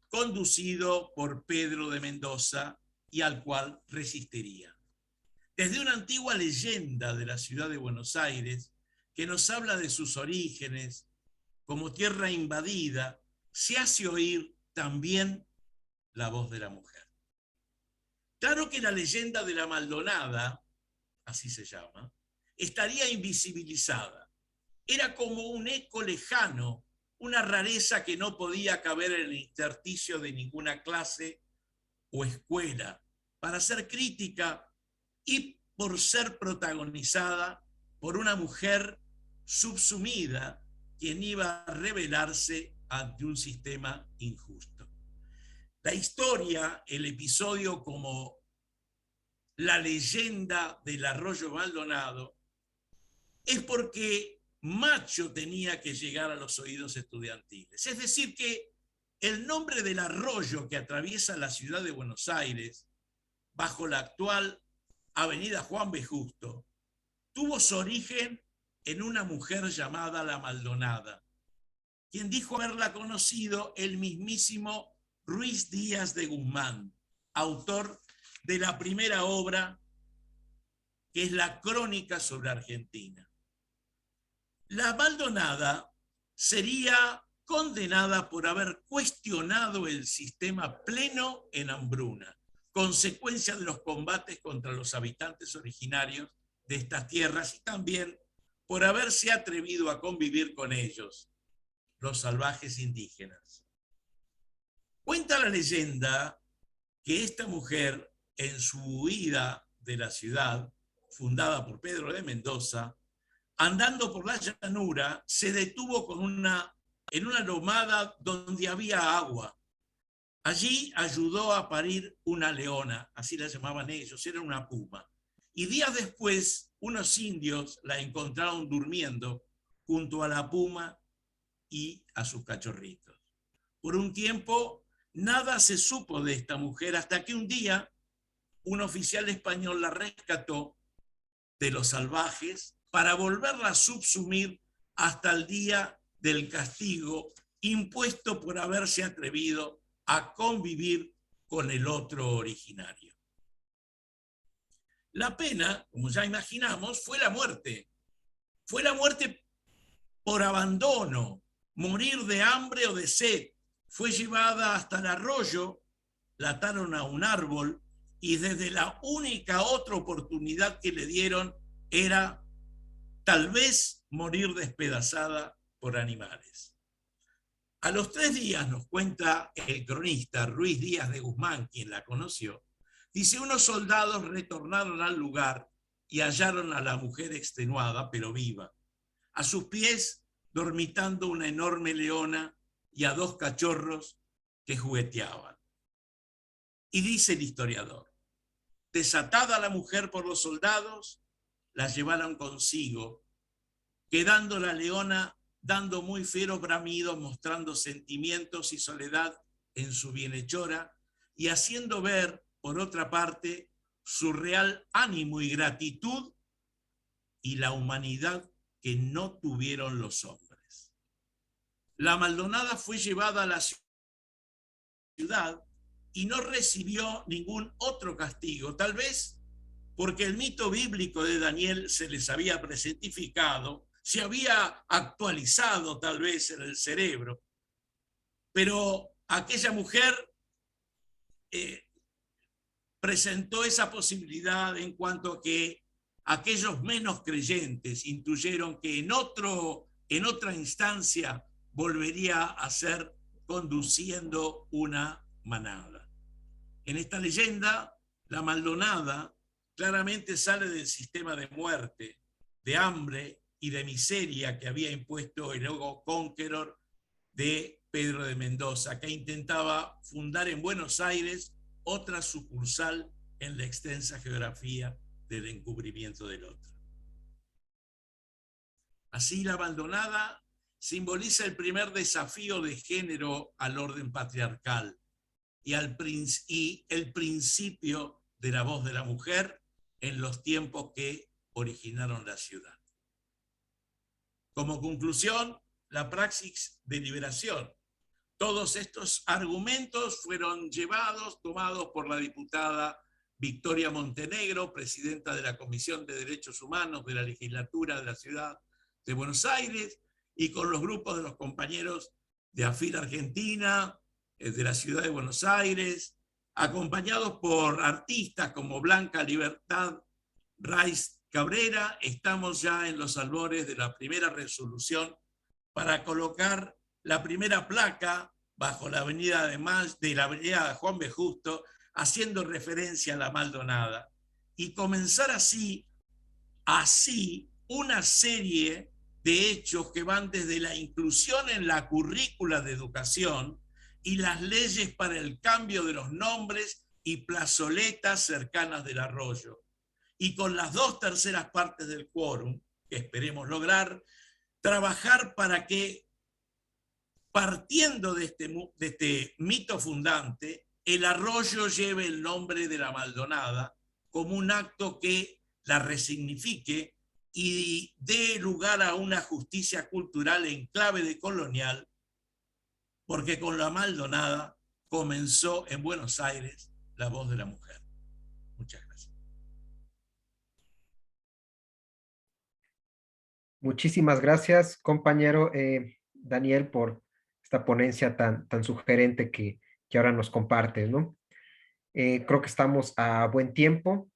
conducido por Pedro de Mendoza y al cual resistiría. Desde una antigua leyenda de la ciudad de Buenos Aires, que nos habla de sus orígenes como tierra invadida, se hace oír también la voz de la mujer. Claro que la leyenda de la Maldonada, así se llama, estaría invisibilizada. Era como un eco lejano, una rareza que no podía caber en el intersticio de ninguna clase o escuela, para ser crítica y por ser protagonizada por una mujer subsumida, quien iba a rebelarse ante un sistema injusto. La historia, el episodio como la leyenda del arroyo Maldonado, es porque Macho tenía que llegar a los oídos estudiantiles. Es decir, que el nombre del arroyo que atraviesa la ciudad de Buenos Aires, bajo la actual avenida Juan B. Justo, tuvo su origen en una mujer llamada la Maldonada, quien dijo haberla conocido el mismísimo Ruiz Díaz de Guzmán, autor de la primera obra, que es la Crónica sobre Argentina. La Maldonada sería condenada por haber cuestionado el sistema pleno en hambruna, consecuencia de los combates contra los habitantes originarios de estas tierras y también por haberse atrevido a convivir con ellos, los salvajes indígenas. Cuenta la leyenda que esta mujer, en su huida de la ciudad, fundada por Pedro de Mendoza, andando por la llanura, se detuvo en una lomada donde había agua. Allí ayudó a parir una leona, así la llamaban ellos, era una puma. Y días después, unos indios la encontraron durmiendo junto a la puma y a sus cachorritos. Por un tiempo, nada se supo de esta mujer, hasta que un día un oficial español la rescató de los salvajes para volverla a subsumir hasta el día del castigo impuesto por haberse atrevido a convivir con el otro originario. La pena, como ya imaginamos, fue la muerte. Fue la muerte por abandono, morir de hambre o de sed. Fue llevada hasta el arroyo, la ataron a un árbol y desde la única otra oportunidad que le dieron era tal vez morir despedazada por animales. A los 3 días, nos cuenta el cronista Ruiz Díaz de Guzmán, quien la conoció, dice: unos soldados retornaron al lugar y hallaron a la mujer extenuada, pero viva. A sus pies, dormitando una enorme leona y a 2 cachorros que jugueteaban. Y dice el historiador: desatada la mujer por los soldados, la llevaron consigo, quedando la leona dando muy feros bramidos, mostrando sentimientos y soledad en su bienhechora y haciendo ver, por otra parte, su real ánimo y gratitud y la humanidad que no tuvieron los hombres. La Maldonada fue llevada a la ciudad y no recibió ningún otro castigo, tal vez porque el mito bíblico de Daniel se les había presentificado, se había actualizado tal vez en el cerebro, pero aquella mujer presentó esa posibilidad en cuanto a que aquellos menos creyentes intuyeron que en otra instancia volvería a ser conduciendo una manada. En esta leyenda, la Maldonada claramente sale del sistema de muerte, de hambre y de miseria que había impuesto el ego conqueror de Pedro de Mendoza, que intentaba fundar en Buenos Aires otra sucursal en la extensa geografía del encubrimiento del otro. Así, la Maldonada simboliza el primer desafío de género al orden patriarcal y el principio de la voz de la mujer en los tiempos que originaron la ciudad. Como conclusión, la praxis de liberación. Todos estos argumentos fueron tomados por la diputada Victoria Montenegro, presidenta de la Comisión de Derechos Humanos de la Legislatura de la Ciudad de Buenos Aires, y con los grupos de los compañeros de AFIL Argentina, de la Ciudad de Buenos Aires, acompañados por artistas como Blanca Libertad Raiz Cabrera. Estamos ya en los albores de la primera resolución para colocar la primera placa bajo la avenida de la avenida Juan B. Justo, haciendo referencia a la Maldonada, y comenzar así una serie de hechos que van desde la inclusión en la currícula de educación y las leyes para el cambio de los nombres y plazoletas cercanas del arroyo. Y con las 2/3 partes del quórum, que esperemos lograr, trabajar para que, partiendo de este mito fundante, el arroyo lleve el nombre de la Maldonada como un acto que la resignifique y dé lugar a una justicia cultural en clave de colonial, porque con la Maldonada comenzó en Buenos Aires la voz de la mujer. Muchas gracias. Muchísimas gracias, compañero Daniel, por esta ponencia tan sugerente que ahora nos compartes, ¿no? Creo que estamos a buen tiempo.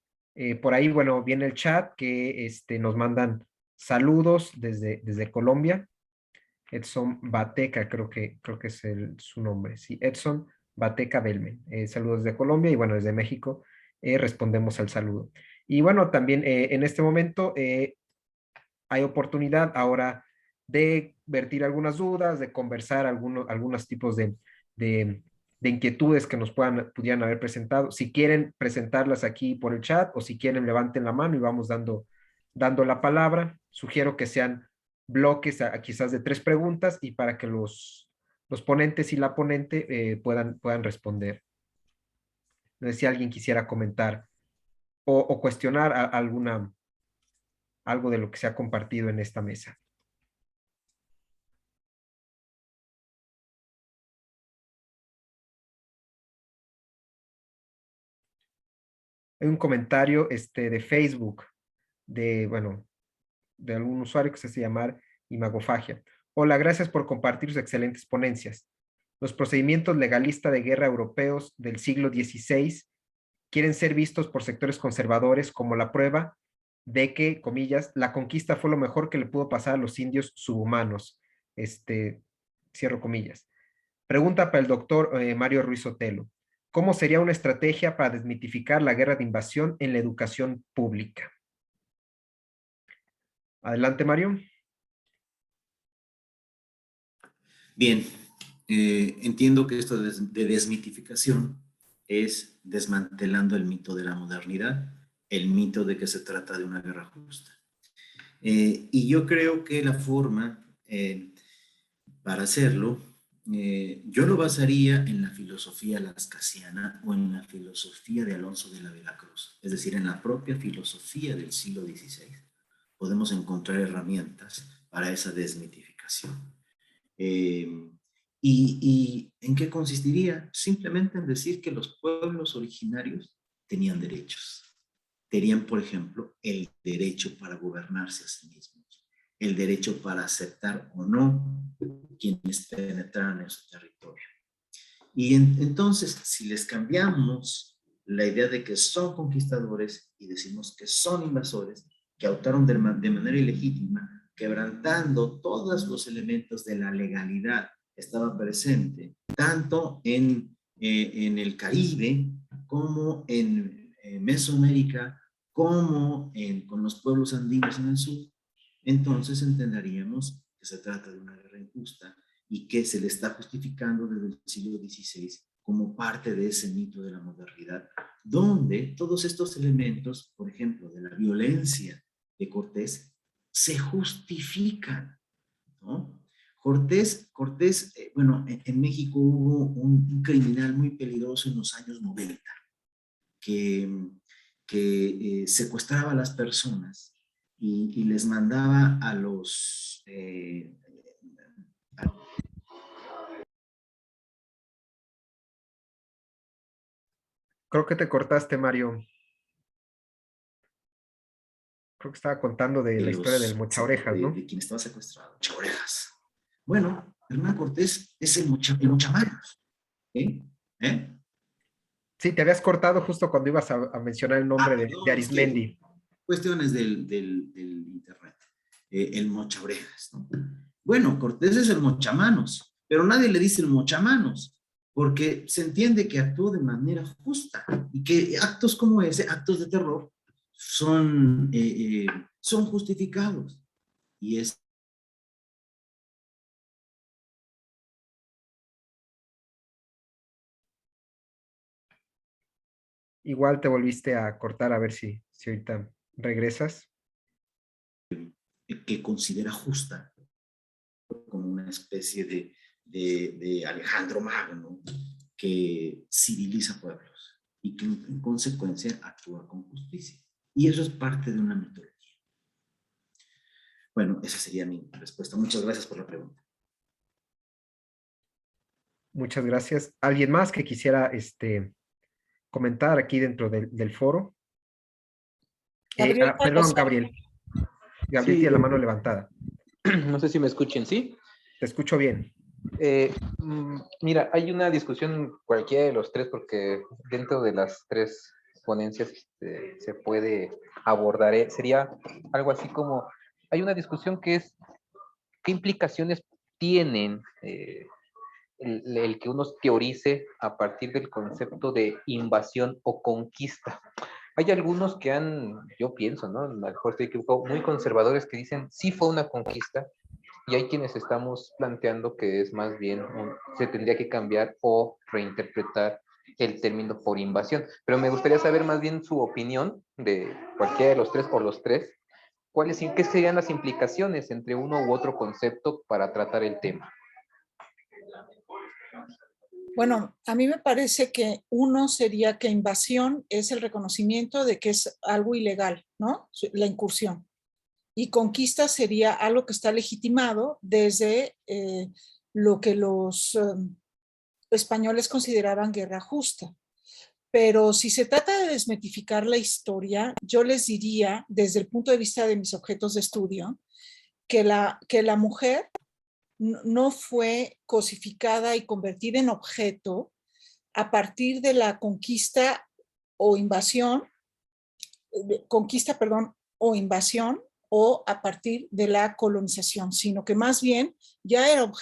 Por ahí, bueno, viene el chat que nos mandan saludos desde Colombia. Edson Bateca, creo que es su nombre. Sí, Edson Bateca Belmen. Saludos desde Colombia y bueno, desde México respondemos al saludo. Y bueno, también en este momento hay oportunidad ahora de vertir algunas dudas, de conversar algunos tipos de, de inquietudes que pudieran haber presentado. Si quieren presentarlas aquí por el chat o si quieren levanten la mano y vamos dando la palabra. Sugiero que sean bloques quizás de 3 preguntas y para que los ponentes y la ponente puedan responder. No sé si alguien quisiera comentar o cuestionar algo de lo que se ha compartido en esta mesa. Hay un comentario de Facebook bueno, de algún usuario que se hace llamar Imagofagia. Hola, gracias por compartir sus excelentes ponencias. Los procedimientos legalistas de guerra europeos del siglo XVI quieren ser vistos por sectores conservadores como la prueba de que, comillas, la conquista fue lo mejor que le pudo pasar a los indios subhumanos. Cierro comillas. Pregunta para el doctor Mario Ruiz Sotelo. ¿Cómo sería una estrategia para desmitificar la guerra de invasión en la educación pública? Adelante, Mario. Bien, entiendo que esto de desmitificación es desmantelando el mito de la modernidad, el mito de que se trata de una guerra justa. Y yo creo que la forma para hacerlo, yo lo basaría en la filosofía lascasiana o en la filosofía de Alonso de la Vega Cruz, es decir, en la propia filosofía del siglo XVI. Podemos encontrar herramientas para esa desmitificación. ¿Y en qué consistiría? Simplemente en decir que los pueblos originarios tenían derechos. Tenían, por ejemplo, el derecho para gobernarse a sí mismos, el derecho para aceptar o no quienes penetraran en su territorio. Y entonces, si les cambiamos la idea de que son conquistadores y decimos que son invasores, que optaron de manera ilegítima, quebrantando todos los elementos de la legalidad que estaba presente, tanto en el Caribe como en Mesoamérica, como con los pueblos andinos en el sur, entonces entenderíamos que se trata de una guerra injusta y que se le está justificando desde el siglo XVI como parte de ese mito de la modernidad, donde todos estos elementos, por ejemplo, de la violencia de Cortés, se justifican, ¿no? Cortés bueno, en México hubo un criminal muy peligroso en los años 90 que secuestraba a las personas y les mandaba a los... Creo que te cortaste, Mario. Creo que estaba contando de la historia del mochaorejas, ¿no? De quien estaba secuestrado, mochaorejas. Bueno, Hernán Cortés es el mochamanos. ¿Eh? ¿Eh? Sí, te habías cortado justo cuando ibas a mencionar el nombre de Arismendi. Cuestiones del internet. El mochaorejas, ¿no? Bueno, Cortés es el mochamanos, pero nadie le dice el mochamanos, porque se entiende que actuó de manera justa y que actos como ese, actos de terror, son justificados. Y es Igual te volviste a cortar, a ver si ahorita regresas. que considera justa como una especie de Alejandro Magno que civiliza pueblos y que en consecuencia actúa con justicia. Y eso es parte de una metodología. Bueno, esa sería mi respuesta. Muchas gracias por la pregunta. Muchas gracias. ¿Alguien más que quisiera comentar aquí dentro del foro? Gabriel, Perdón, Gabriel. Gabriel Sí, tiene la mano levantada. no sé si me escuchen, ¿sí? Te escucho bien. Mira, hay una discusión cualquiera de los tres, porque dentro de las tres ponencias se puede abordar. Sería algo así como, hay una discusión que es, ¿qué implicaciones tienen el que uno teorice a partir del concepto de invasión o conquista? Hay algunos que yo pienso, ¿no? A lo mejor estoy equivocado, muy conservadores que dicen, sí fue una conquista, y hay quienes estamos planteando que es más bien, se tendría que cambiar o reinterpretar el término por invasión. Pero me gustaría saber más bien su opinión de cualquiera de los tres o los tres. ¿Qué serían las implicaciones entre uno u otro concepto para tratar el tema? Bueno, a mí me parece que uno sería que invasión es el reconocimiento de que es algo ilegal, ¿no? La incursión. Y conquista sería algo que está legitimado desde lo que los españoles consideraban guerra justa. Pero si se trata de desmitificar la historia, yo les diría, desde el punto de vista de mis objetos de estudio, que la mujer no fue cosificada y convertida en objeto a partir de la conquista o invasión, o invasión, o a partir de la colonización, sino que más bien ya era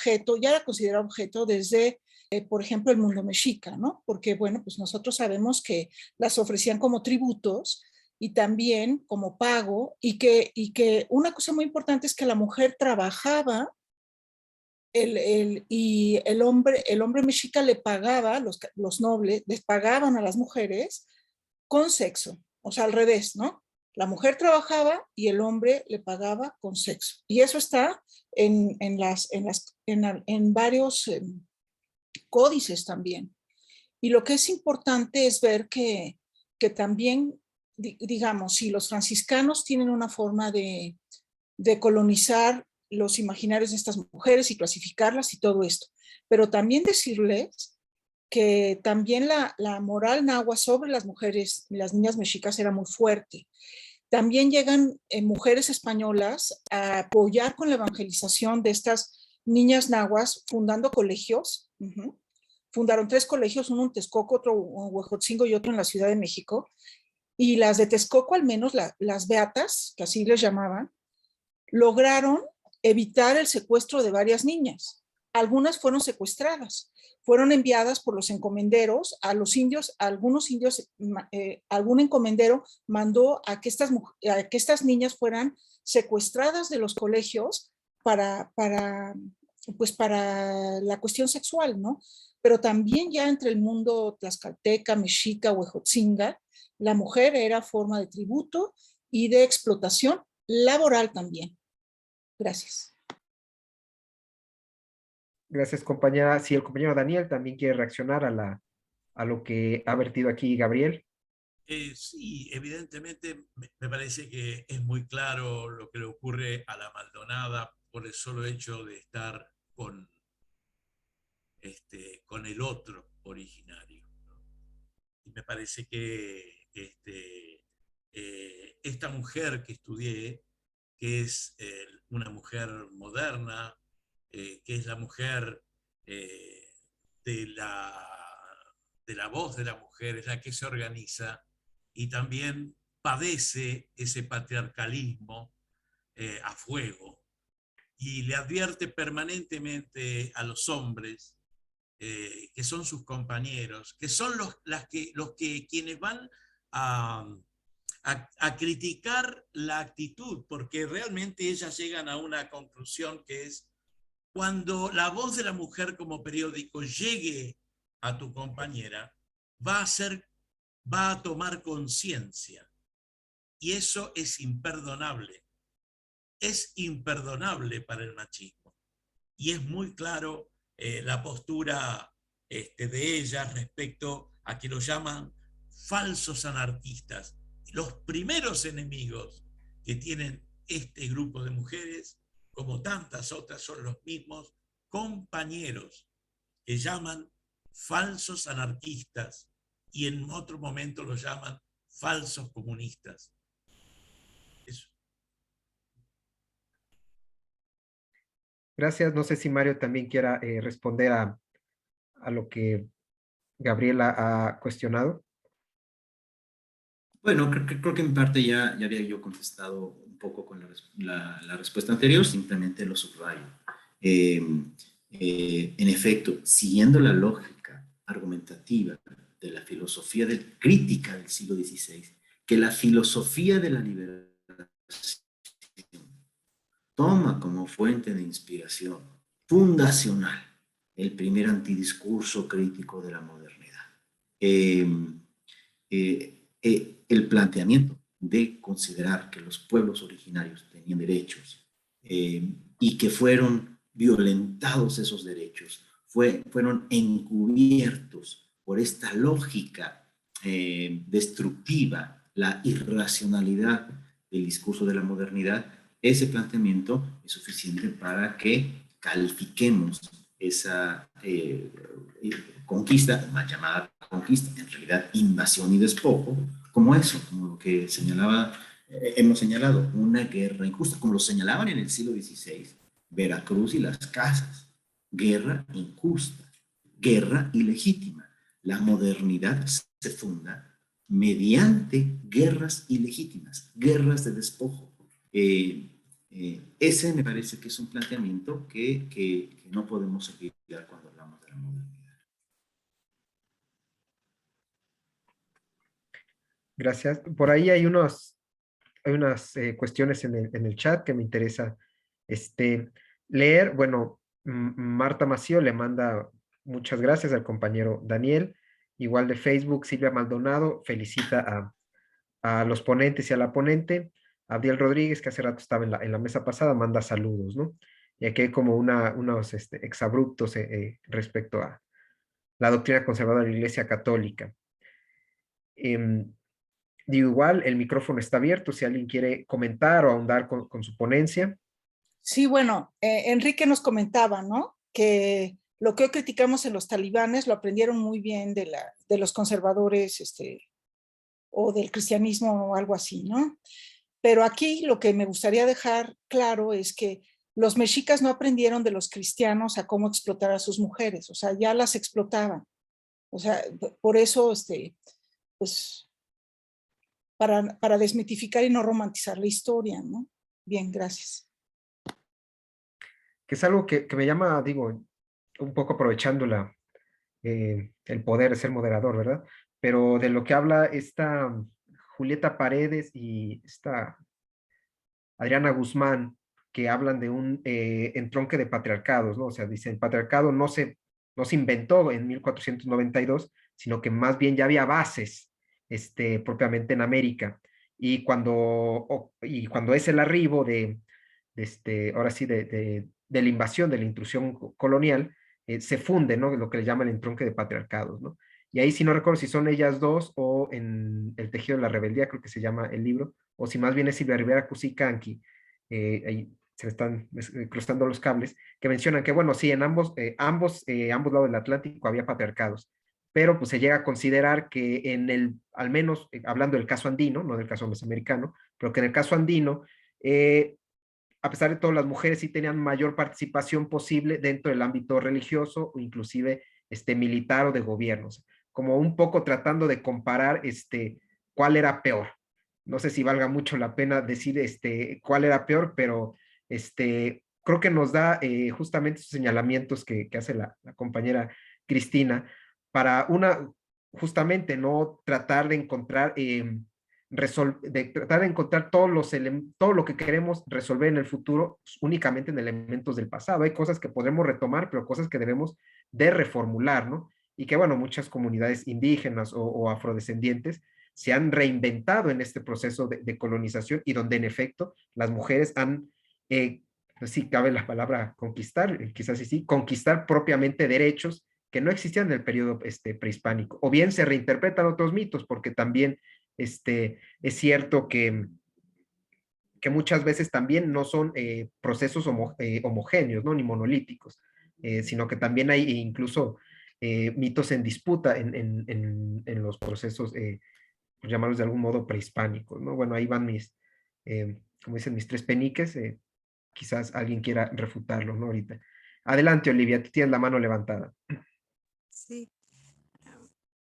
considerado objeto desde, por ejemplo, el mundo mexica, ¿no? Porque, bueno, pues nosotros sabemos que las ofrecían como tributos y también como pago, y que una cosa muy importante es que la mujer trabajaba y el hombre mexica le pagaba, los nobles les pagaban a las mujeres con sexo, o sea, al revés, ¿no? La mujer trabajaba y el hombre le pagaba con sexo. Y eso está en varios códices también. Y lo que es importante es ver que también, digamos, si los franciscanos tienen una forma de colonizar los imaginarios de estas mujeres y clasificarlas y todo esto, pero también decirles que también la moral náhuatl sobre las mujeres, las niñas mexicas era muy fuerte. También llegan mujeres españolas a apoyar con la evangelización de estas niñas nahuas, fundando colegios. Fundaron 3 colegios, uno en Texcoco, otro en Huejotzingo y otro en la Ciudad de México. Y las de Texcoco, al menos las beatas, que así les llamaban, lograron evitar el secuestro de varias niñas. Algunas fueron secuestradas, fueron enviadas por los encomenderos a los indios, a algunos indios, algún encomendero mandó a que estas niñas fueran secuestradas de los colegios para la cuestión sexual, ¿no? Pero también ya entre el mundo tlaxcalteca, mexica, huejotzinga, la mujer era forma de tributo y de explotación laboral también. Gracias. Gracias, compañera. Si el compañero Daniel también quiere reaccionar a lo que ha vertido aquí Gabriel. Sí, evidentemente me parece que es muy claro lo que le ocurre a la Maldonada por el solo hecho de estar con el otro originario, ¿no? Y me parece que esta mujer que estudié, que es una mujer moderna, que es la mujer eh, de, la, de la voz de la mujer, es la que se organiza y también padece ese patriarcalismo a fuego y le advierte permanentemente a los hombres que son sus compañeros, que son quienes van a criticar la actitud, porque realmente ellas llegan a una conclusión que es cuando la voz de la mujer como periódico llegue a tu compañera, va a tomar conciencia. Y eso es imperdonable. Es imperdonable para el machismo. Y es muy claro la postura de ellas respecto a que lo llaman falsos anarquistas. Los primeros enemigos que tienen este grupo de mujeres, como tantas otras, son los mismos compañeros que llaman falsos anarquistas y en otro momento los llaman falsos comunistas. Eso. Gracias. No sé si Mario también quiera responder a lo que Gabriela ha cuestionado. Bueno, creo que en parte ya había yo contestado un poco con la respuesta anterior, simplemente lo subrayo. En efecto, siguiendo la lógica argumentativa de la filosofía crítica del siglo XVI, que la filosofía de la liberación toma como fuente de inspiración fundacional el primer antidiscurso crítico de la modernidad. El planteamiento de considerar que los pueblos originarios tenían derechos y que fueron violentados esos derechos, fueron encubiertos por esta lógica destructiva, la irracionalidad del discurso de la modernidad. Ese planteamiento es suficiente para que califiquemos esa conquista, más llamada conquista, en realidad invasión y despojo, como eso, como lo que hemos señalado, una guerra injusta, como lo señalaban en el siglo XVI, Veracruz y las casas, guerra injusta, guerra ilegítima. La modernidad se funda mediante guerras ilegítimas, guerras de despojo. Ese me parece que es un planteamiento que no podemos olvidar cuando hablamos de la modernidad. Gracias. Por ahí hay unas cuestiones en el chat que me interesa leer. Bueno, Marta Mació le manda muchas gracias al compañero Daniel. Igual de Facebook, Silvia Maldonado felicita a los ponentes y a la ponente. Abdiel Rodríguez, que hace rato estaba en la mesa pasada, manda saludos, ¿no? Y aquí hay como unos exabruptos respecto a la doctrina conservadora de la Iglesia Católica. Digo, igual, el micrófono está abierto si alguien quiere comentar o ahondar con su ponencia. Sí, bueno, Enrique nos comentaba, ¿no? Que lo que hoy criticamos en los talibanes lo aprendieron muy bien de los conservadores o del cristianismo o algo así, ¿no? Pero aquí lo que me gustaría dejar claro es que los mexicas no aprendieron de los cristianos a cómo explotar a sus mujeres, o sea, ya las explotaban. O sea, por eso, pues, para desmitificar y no romantizar la historia, ¿no? Bien, gracias. Que es algo que me llama, digo, un poco aprovechando el poder de ser moderador, ¿verdad? Pero de lo que habla esta Julieta Paredes y esta Adriana Guzmán, que hablan de un entronque de patriarcados, ¿no? O sea, dicen, el patriarcado no se inventó en 1492, sino que más bien ya había bases propiamente en América. Y cuando es el arribo ahora sí, de la invasión, de la intrusión colonial, se funde, ¿no? Lo que le llaman el entronque de patriarcados, ¿no? Y ahí sí no recuerdo si son ellas dos o en El tejido de la rebeldía, creo que se llama el libro, o si más bien es Silvia Rivera Cusicanqui, ahí se me están cruzando los cables, que mencionan que, bueno, sí, en ambos lados del Atlántico había patriarcados, pero pues se llega a considerar que al menos hablando del caso andino, no del caso mesoamericano, pero que en el caso andino, a pesar de todo, las mujeres sí tenían mayor participación posible dentro del ámbito religioso o inclusive militar o de gobiernos, como un poco tratando de comparar cuál era peor. No sé si valga mucho la pena decir cuál era peor, pero creo que nos da justamente esos señalamientos que hace la compañera Cristina para justamente no tratar de encontrar todo lo que queremos resolver en el futuro únicamente en elementos del pasado. Hay cosas que podremos retomar, pero cosas que debemos de reformular, ¿no? Y que, bueno, muchas comunidades indígenas o afrodescendientes se han reinventado en este proceso de colonización y donde en efecto las mujeres han, si cabe la palabra conquistar, quizás sí, conquistar propiamente derechos que no existían en el periodo prehispánico, o bien se reinterpretan otros mitos, porque también es cierto que muchas veces también no son procesos homogéneos, ¿no? Ni monolíticos, sino que también hay incluso mitos en disputa en los procesos, por llamarlos de algún modo, prehispánicos, ¿no? Bueno, ahí van como dicen, mis tres peniques, quizás alguien quiera refutarlo, ¿no? Ahorita. Adelante, Olivia, tú tienes la mano levantada. Sí,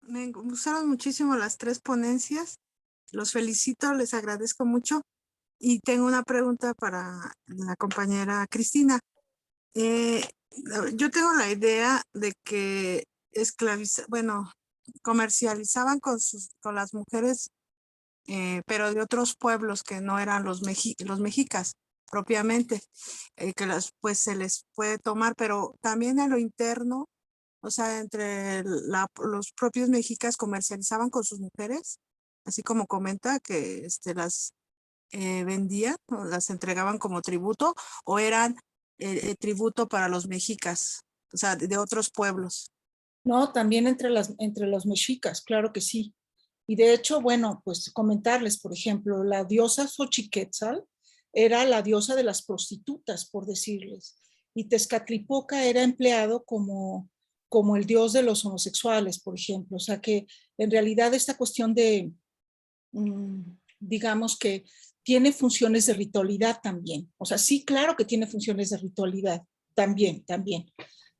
me gustaron muchísimo las tres ponencias. Los felicito, les agradezco mucho. Y tengo una pregunta para la compañera Cristina. Yo tengo la idea de que comercializaban con las mujeres pero de otros pueblos que no eran los mexicas propiamente, que pues se les puede tomar, pero también a lo interno, o sea, entre los propios mexicas comercializaban con sus mujeres, así como comenta que las vendían o las entregaban como tributo, o eran tributo para los mexicas, o sea, de otros pueblos. No, también entre los mexicas, claro que sí. Y de hecho, bueno, pues comentarles, por ejemplo, la diosa Xochiquetzal era la diosa de las prostitutas, por decirles, y Tezcatlipoca era empleado como el dios de los homosexuales, por ejemplo. O sea que en realidad esta cuestión de, digamos que tiene funciones de ritualidad también. O sea, sí, claro que tiene funciones de ritualidad, también,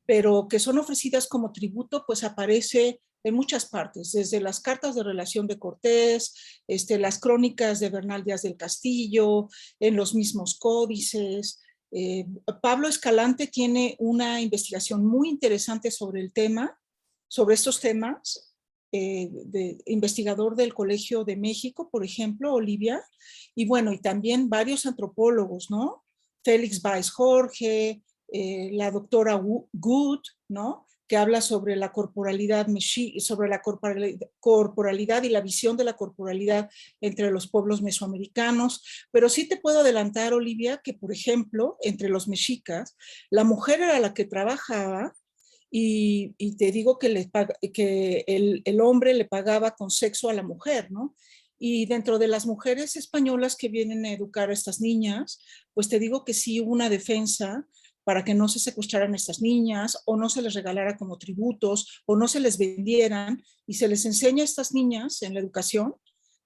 pero que son ofrecidas como tributo, pues aparece en muchas partes, desde las cartas de relación de Cortés, las crónicas de Bernal Díaz del Castillo, en los mismos códices. Pablo Escalante tiene una investigación muy interesante sobre el tema, sobre estos temas, investigador del Colegio de México, por ejemplo, Olivia, y bueno, y también varios antropólogos, ¿no? Félix Baez Jorge, la doctora Good, ¿no? Que habla sobre la corporalidad, sobre la corporalidad y la visión de la corporalidad entre los pueblos mesoamericanos. Pero sí te puedo adelantar, Olivia, que por ejemplo, entre los mexicas, la mujer era la que trabajaba y te digo que, que el hombre le pagaba con sexo a la mujer, ¿no? Y dentro de las mujeres españolas que vienen a educar a estas niñas, pues te digo que sí hubo una defensa para que no se secuestraran a estas niñas o no se les regalara como tributos o no se les vendieran, y se les enseña a estas niñas en la educación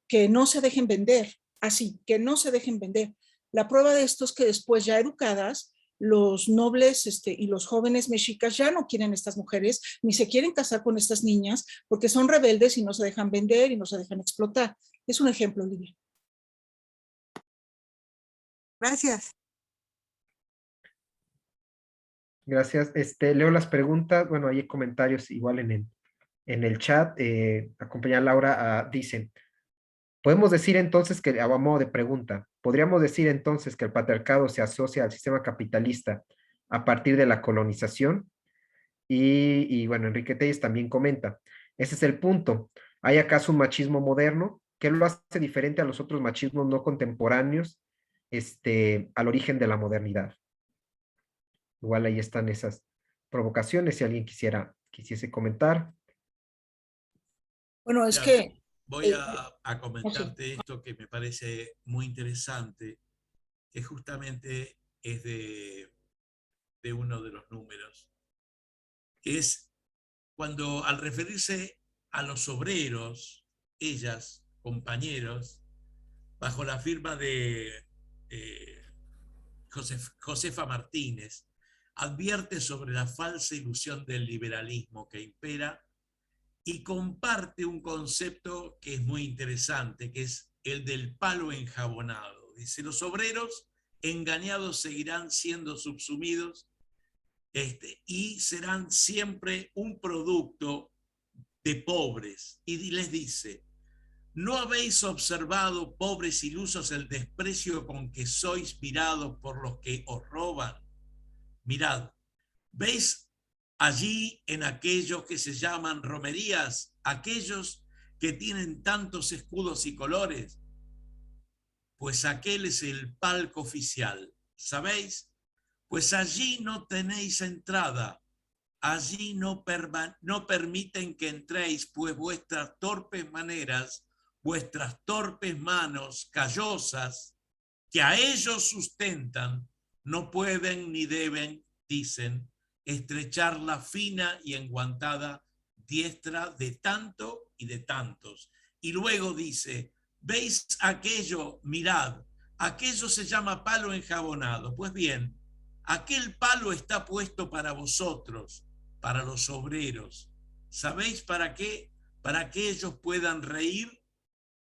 que no se dejen vender, así, que no se dejen vender. La prueba de esto es que después, ya educadas, los nobles y los jóvenes mexicas ya no quieren estas mujeres, ni se quieren casar con estas niñas, porque son rebeldes y no se dejan vender y no se dejan explotar. Es un ejemplo, Olivia. Gracias. Gracias. Leo las preguntas. Bueno, hay comentarios igual en el chat. Acompañada Laura, dicen, podemos decir entonces que, a modo de pregunta, podríamos decir entonces que el patriarcado se asocia al sistema capitalista a partir de la colonización. Y bueno, Enrique Telles también comenta, ese es el punto. ¿Hay acaso un machismo moderno? ¿Qué lo hace diferente a los otros machismos no contemporáneos, al origen de la modernidad? Igual ahí están esas provocaciones, si alguien quisiese comentar. Bueno, es Mira, que... voy a no sé. comentarte esto que me parece muy interesante, que justamente es de uno de los números, que es cuando al referirse a los obreros, ellas, compañeros, bajo la firma de Josefa Martínez, advierte sobre la falsa ilusión del liberalismo que impera y comparte un concepto que es muy interesante, que es el del palo enjabonado. Dice, los obreros engañados seguirán siendo subsumidos y serán siempre un producto de pobres. Y les dice, ¿no habéis observado, pobres ilusos, el desprecio con que sois mirados por los que os roban? Mirad, ¿veis allí en aquellos que se llaman romerías, aquellos que tienen tantos escudos y colores? Pues aquel es el palco oficial, ¿sabéis? Pues allí no tenéis entrada, allí no permiten que entréis, pues vuestras torpes maneras, vuestras torpes manos callosas, que a ellos sustentan, no pueden ni deben, dicen, estrechar la fina y enguantada diestra de tanto y de tantos. Y luego dice, ¿veis aquello? Mirad, aquello se llama palo enjabonado. Pues bien, aquel palo está puesto para vosotros, para los obreros. ¿Sabéis para qué? Para que ellos puedan reír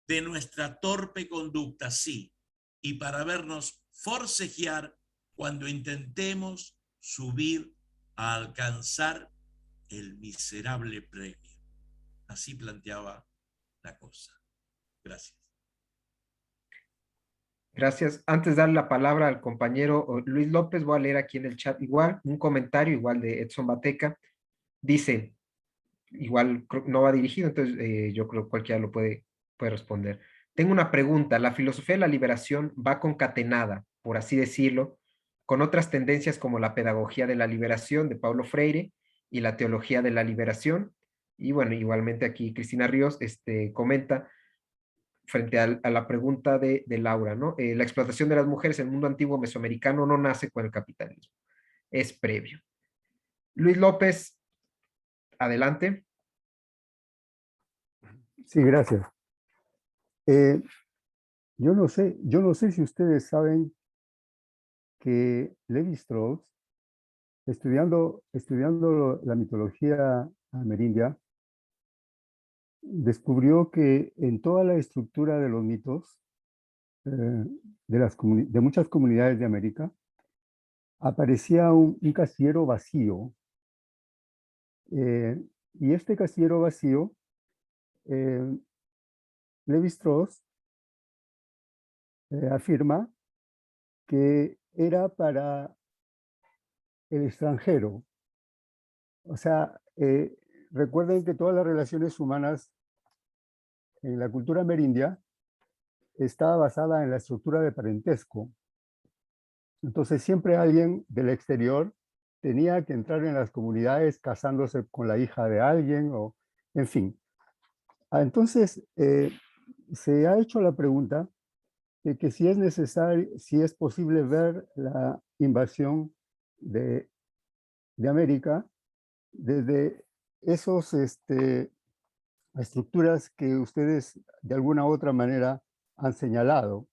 de nuestra torpe conducta, sí, y para vernos forcejear cuando intentemos subir a alcanzar el miserable premio. Así planteaba la cosa. Gracias. Gracias. Antes de darle la palabra al compañero Luis López, voy a leer aquí en el chat igual, un comentario igual de Edson Bateca. Dice, igual no va dirigido, entonces yo creo que cualquiera lo puede responder. Tengo una pregunta. ¿La filosofía de la liberación va concatenada, por así decirlo, con otras tendencias como la pedagogía de la liberación de Paulo Freire y la teología de la liberación? Y bueno, igualmente aquí Cristina Ríos comenta frente a la pregunta de Laura, ¿no? La explotación de las mujeres en el mundo antiguo mesoamericano no nace con el capitalismo, es previo. Luis López, adelante. Sí, gracias. Yo no sé si ustedes saben que Levi-Strauss, estudiando la mitología amerindia, descubrió que en toda la estructura de los mitos de muchas comunidades de América aparecía un casillero vacío. Y este casillero vacío, Levi-Strauss afirma que era para el extranjero. O sea, recuerden que todas las relaciones humanas en la cultura amerindia estaba basada en la estructura de parentesco. Entonces siempre alguien del exterior tenía que entrar en las comunidades casándose con la hija de alguien, o en fin. Entonces se ha hecho la pregunta de que si es necesario, si es posible ver la invasión de América desde esos estructuras que ustedes de alguna u otra manera han señalado.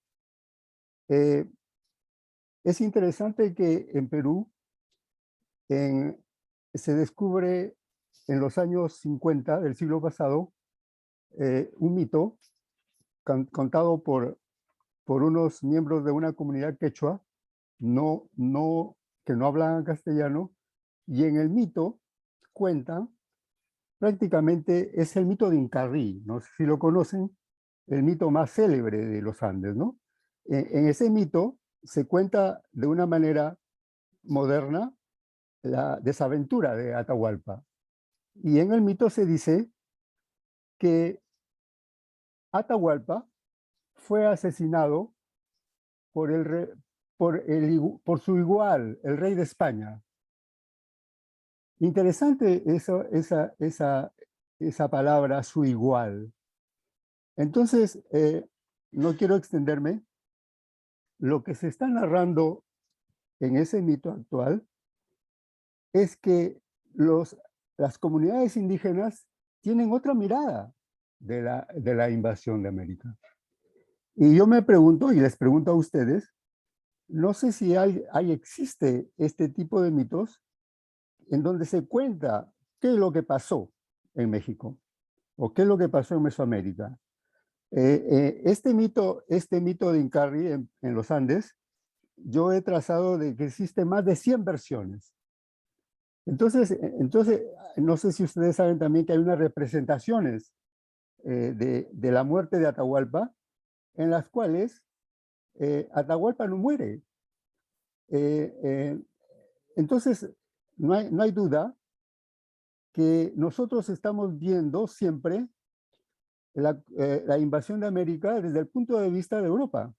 Es interesante que en Perú se descubre en los años 50 del siglo pasado un mito contado por unos miembros de una comunidad quechua que no hablaban castellano, y en el mito cuentan, prácticamente es el mito de Incarrí, no sé si lo conocen, el mito más célebre de los Andes, ¿no? En ese mito se cuenta de una manera moderna la desaventura de Atahualpa. Y en el mito se dice que Atahualpa fue asesinado por, por su igual, el rey de España. Interesante esa palabra, su igual. Entonces, no quiero extenderme. Lo que se está narrando en ese mito actual es que las comunidades indígenas tienen otra mirada de la invasión de América. Y yo me pregunto, y les pregunto a ustedes, no sé si existe este tipo de mitos en donde se cuenta qué es lo que pasó en México o qué es lo que pasó en Mesoamérica. Este mito de Incarrí en los Andes, yo he trazado de que existen más de 100 versiones. Entonces, no sé si ustedes saben también que hay unas representaciones de la muerte de Atahualpa, en las cuales Atahualpa no muere. Entonces, no hay duda que nosotros estamos viendo siempre la invasión de América desde el punto de vista de Europa.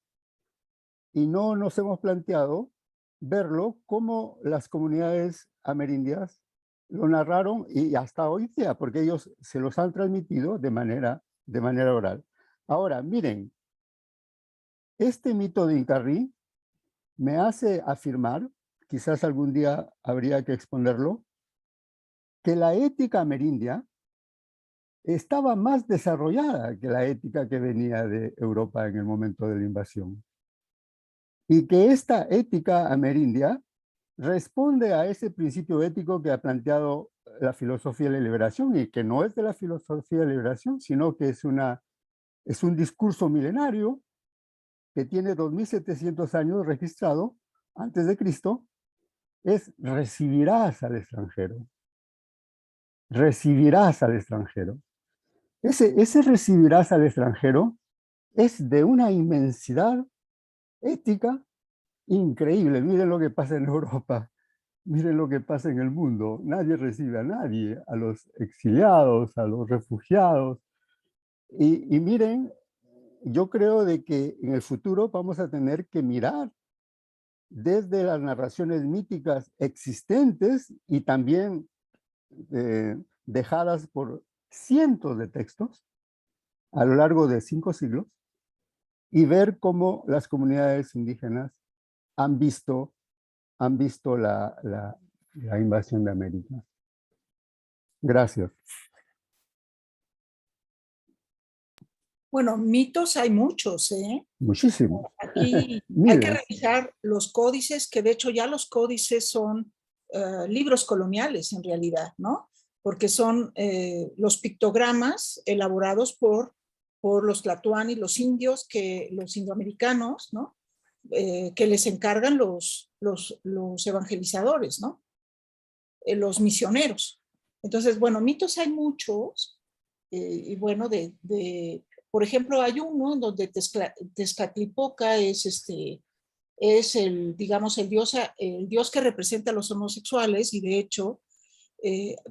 Y no nos hemos planteado verlo como las comunidades amerindias lo narraron, y hasta hoy día, porque ellos se los han transmitido de manera oral. Ahora, miren, este mito de Incarrí me hace afirmar, quizás algún día habría que exponerlo, que la ética amerindia estaba más desarrollada que la ética que venía de Europa en el momento de la invasión. Y que esta ética amerindia responde a ese principio ético que ha planteado la filosofía de la liberación, y que no es de la filosofía de la liberación, sino que es un discurso milenario que tiene 2700 años registrado antes de Cristo. Es: recibirás al extranjero. Recibirás al extranjero. Ese recibirás al extranjero es de una inmensidad ética increíble. Miren lo que pasa en Europa, miren lo que pasa en el mundo. Nadie recibe a nadie, a los exiliados, a los refugiados. Y miren, yo creo de que en el futuro vamos a tener que mirar desde las narraciones míticas existentes y también dejadas por cientos de textos a lo largo de 5 siglos, y ver cómo las comunidades indígenas han visto la invasión de América. Gracias. Bueno, mitos hay muchos, ¿eh? Muchísimos. Aquí hay que revisar los códices, que de hecho ya los códices son libros coloniales en realidad, ¿no? Porque son los pictogramas elaborados por los tlatoani, los indios, los indioamericanos, ¿no? Que les encargan los evangelizadores, ¿no? Los misioneros. Entonces, bueno, mitos hay muchos, y bueno, por ejemplo, hay uno en donde Tezcatlipoca es digamos, el dios que representa a los homosexuales, y de hecho,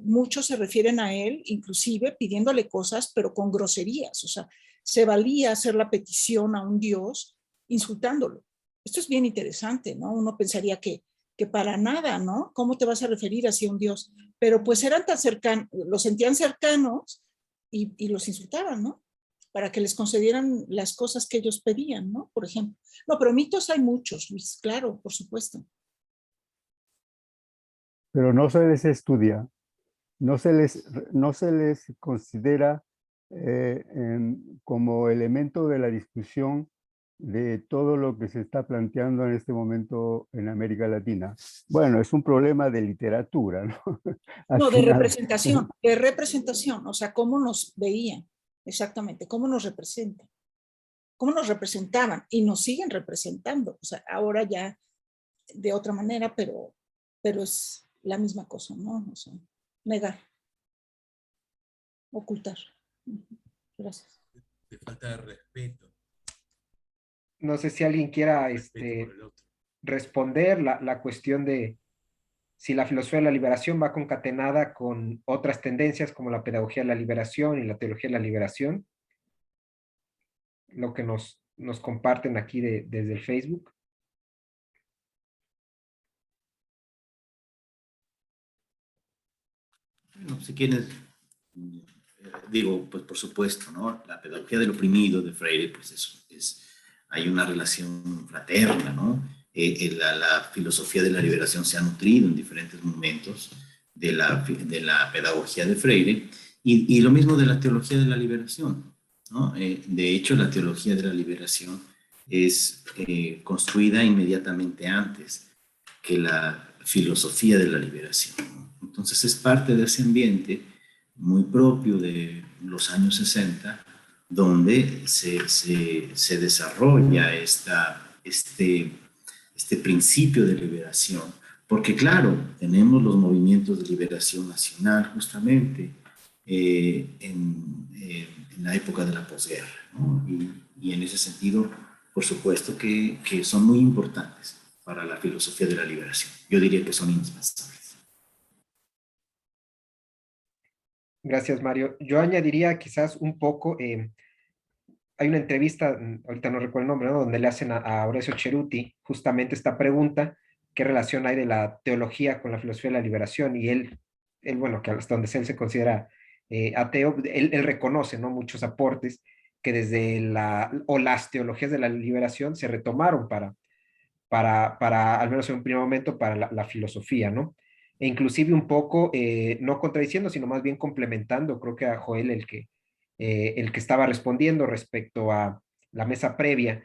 muchos se refieren a él, inclusive pidiéndole cosas, pero con groserías. O sea, se valía hacer la petición a un dios insultándolo. Esto es bien interesante, ¿no? Uno pensaría que para nada, ¿no? ¿Cómo te vas a referir así a un dios? Pero pues eran tan cercanos, los sentían cercanos y los insultaban, ¿no? Para que les concedieran las cosas que ellos pedían, ¿no? Por ejemplo. No, pero mitos hay muchos, Luis, claro, por supuesto. Pero no se les estudia, no se les considera como elemento de la discusión de todo lo que se está planteando en este momento en América Latina. Bueno, es un problema de literatura, ¿no? No, de representación, o sea, cómo nos veían, exactamente, cómo nos representan, cómo nos representaban y nos siguen representando, o sea, ahora ya de otra manera, pero es la misma cosa, ¿no? O sea, negar, ocultar. Gracias. De falta de respeto. No sé si alguien quiera Respeto por el otro. responder la cuestión de si la filosofía de la liberación va concatenada con otras tendencias como la pedagogía de la liberación y la teología de la liberación, lo que nos comparten aquí desde el Facebook. Bueno, si quieres, digo, pues por supuesto, ¿no? La pedagogía del oprimido de Freire, pues hay una relación fraterna, ¿no? La filosofía de la liberación se ha nutrido en diferentes momentos de la pedagogía de Freire y lo mismo de la teología de la liberación, ¿no? De hecho, la teología de la liberación es construida inmediatamente antes que la filosofía de la liberación, ¿no? Entonces es parte de ese ambiente muy propio de los años 60, donde se desarrolla este principio de liberación, porque claro, tenemos los movimientos de liberación nacional justamente en la época de la posguerra, ¿no? Y en ese sentido, por supuesto que son muy importantes para la filosofía de la liberación. Yo diría que son indispensables. Gracias, Mario. Yo añadiría quizás un poco, hay una entrevista, ahorita no recuerdo el nombre, ¿no? Donde le hacen a Horacio Ceruti justamente esta pregunta: ¿qué relación hay de la teología con la filosofía de la liberación? Y bueno, que hasta donde él se considera ateo, él reconoce, ¿no? Muchos aportes que desde las teologías de la liberación se retomaron al menos en un primer momento, para la filosofía, ¿no? E inclusive un poco, no contradiciendo, sino más bien complementando, creo que a Joel el que estaba respondiendo respecto a la mesa previa,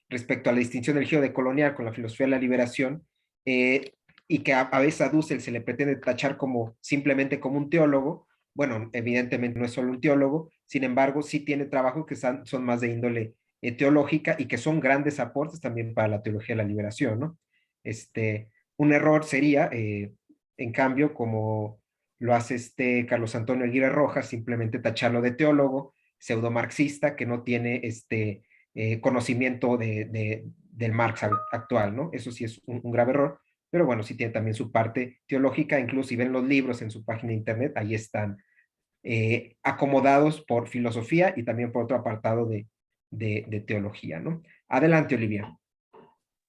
respecto a la distinción del giro de colonial con la filosofía de la liberación, y que a veces a Dussel se le pretende tachar como simplemente como un teólogo. Bueno, evidentemente no es solo un teólogo, sin embargo, sí tiene trabajos que son más de índole teológica y que son grandes aportes también para la teología de la liberación, ¿no? Un error sería, en cambio, como lo hace Carlos Antonio Aguirre Rojas, simplemente tacharlo de teólogo, pseudomarxista, que no tiene conocimiento del Marx actual, ¿no? Eso sí es un grave error, pero bueno, sí tiene también su parte teológica, incluso si ven los libros en su página de internet, ahí están acomodados por filosofía y también por otro apartado de teología, ¿no? Adelante, Olivia.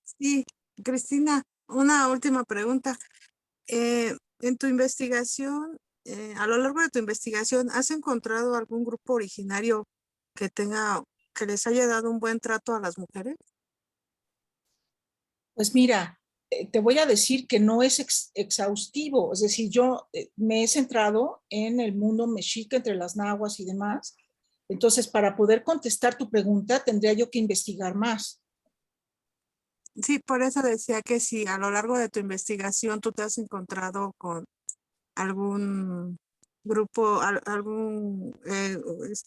Sí, Cristina, una última pregunta. En tu investigación, a lo largo de tu investigación, ¿has encontrado algún grupo originario que les haya dado un buen trato a las mujeres? Pues mira, te voy a decir que no es exhaustivo, es decir, yo me he centrado en el mundo mexica, entre las nahuas y demás. Entonces, para poder contestar tu pregunta, tendría yo que investigar más. Sí, por eso decía que si a lo largo de tu investigación tú te has encontrado con algún grupo,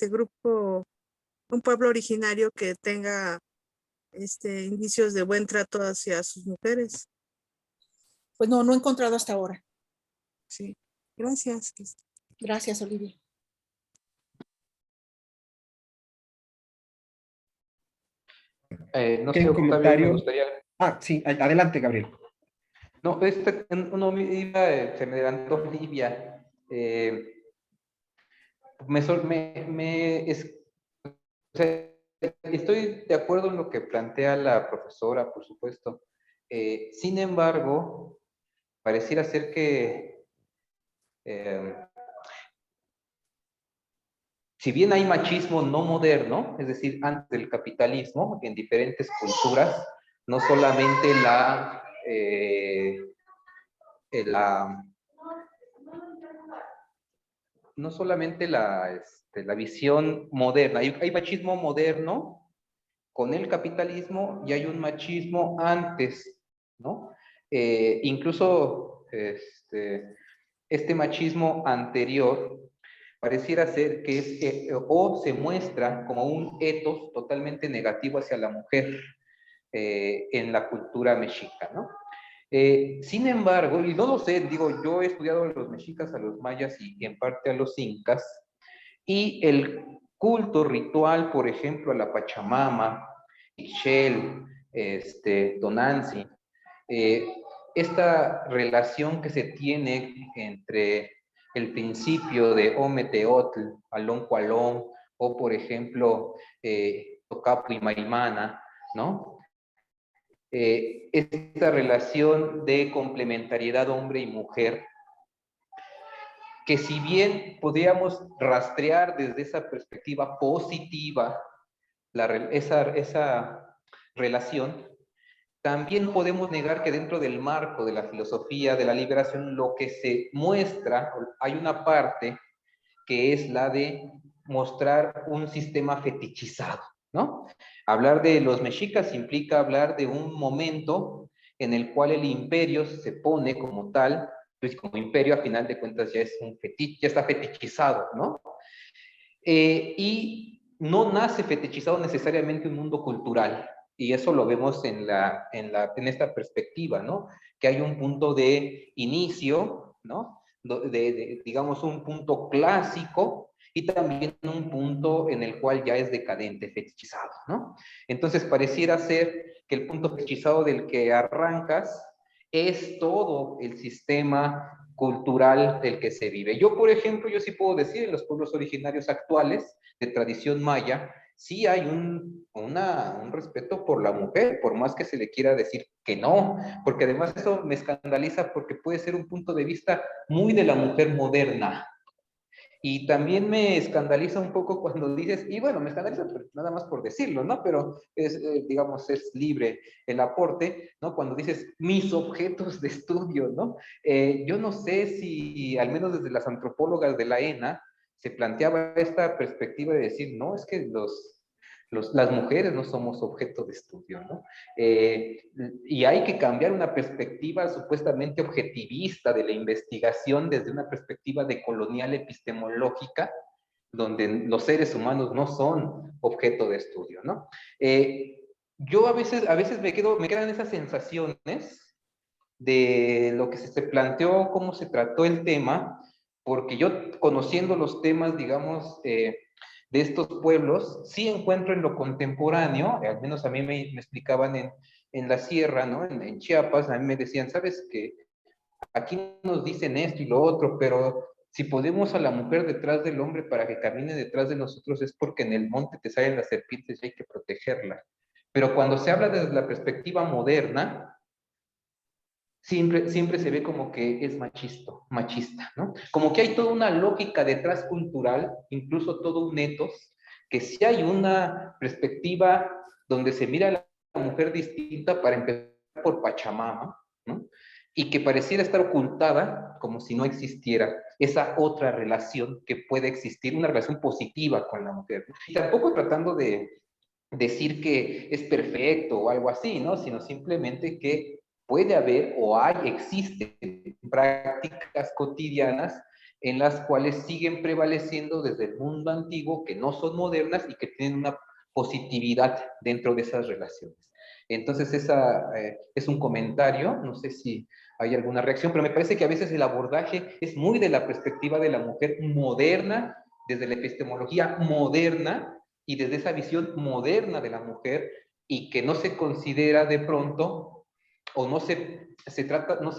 grupo, un pueblo originario que tenga indicios de buen trato hacia sus mujeres. Pues no he encontrado hasta ahora. Sí, gracias. Gracias, Olivia. No ¿Qué sé, Octavio, me comentario? gustaría... Ah, sí, adelante, Gabriel. No, se me adelantó Olivia. O sea, estoy de acuerdo en lo que plantea la profesora, por supuesto. Sin embargo, pareciera ser que si bien hay machismo no moderno, es decir, antes del capitalismo, en diferentes culturas, no solamente no solamente la visión moderna, hay machismo moderno con el capitalismo y hay un machismo antes, ¿no? Incluso este machismo anterior pareciera ser que o se muestra como un etos totalmente negativo hacia la mujer en la cultura mexica, ¿no? Sin embargo, y no lo sé, digo, yo he estudiado a los mexicas, a los mayas y en parte a los incas, y el culto ritual, por ejemplo, a la Pachamama, Ixchel, Tonantzin, esta relación que se tiene entre el principio de Ometeotl, Alón Cualón, o por ejemplo, Tocapo y Marimana, ¿no? Esta relación de complementariedad hombre y mujer, que si bien podríamos rastrear desde esa perspectiva positiva esa relación, también podemos negar que dentro del marco de la filosofía de la liberación lo que se muestra, hay una parte que es la de mostrar un sistema fetichizado, ¿no? Hablar de los mexicas implica hablar de un momento en el cual el imperio se pone como tal, pues como imperio a final de cuentas ya es un fetiche, ya está fetichizado, ¿no? Y no nace fetichizado necesariamente un mundo cultural, y eso lo vemos en esta perspectiva, ¿no? Que hay un punto de inicio, ¿no? Digamos, un punto clásico y también un punto en el cual ya es decadente, fetichizado, ¿no? Entonces pareciera ser que el punto fetichizado del que arrancas es todo el sistema cultural del que se vive. Yo, por ejemplo, yo sí puedo decir en los pueblos originarios actuales de tradición maya, sí hay un respeto por la mujer, por más que se le quiera decir que no, porque además eso me escandaliza porque puede ser un punto de vista muy de la mujer moderna. Y también me escandaliza un poco cuando dices, y bueno, me escandaliza nada más por decirlo, ¿no? Pero es, digamos, es libre el aporte, ¿no? Cuando dices mis objetos de estudio, ¿no? Yo no sé si, al menos desde las antropólogas de la ENA, se planteaba esta perspectiva de decir, no, es que las mujeres no somos objeto de estudio, ¿no? Y hay que cambiar una perspectiva supuestamente objetivista de la investigación desde una perspectiva decolonial epistemológica, donde los seres humanos no son objeto de estudio, ¿no? Yo a veces me quedan esas sensaciones de lo que se planteó, cómo se trató el tema, porque yo conociendo los temas, digamos, de estos pueblos, sí encuentro en lo contemporáneo, al menos a mí me explicaban en la sierra, ¿no? En Chiapas, a mí me decían, ¿sabes qué? Aquí nos dicen esto y lo otro, pero si ponemos a la mujer detrás del hombre para que camine detrás de nosotros es porque en el monte te salen las serpientes y hay que protegerla. Pero cuando se habla desde la perspectiva moderna, siempre se ve como que es machista, ¿no? Como que hay toda una lógica detrás cultural, incluso todo un ethos, que sí hay una perspectiva donde se mira a la mujer distinta, para empezar por Pachamama, ¿no? Y que pareciera estar ocultada como si no existiera esa otra relación que puede existir, una relación positiva con la mujer. Y tampoco tratando de decir que es perfecto o algo así, ¿no? Sino simplemente que puede haber o existen prácticas cotidianas en las cuales siguen prevaleciendo desde el mundo antiguo, que no son modernas y que tienen una positividad dentro de esas relaciones. Entonces, esa es un comentario, no sé si hay alguna reacción, pero me parece que a veces el abordaje es muy de la perspectiva de la mujer moderna, desde la epistemología moderna y desde esa visión moderna de la mujer, y que no se considera de pronto, o no se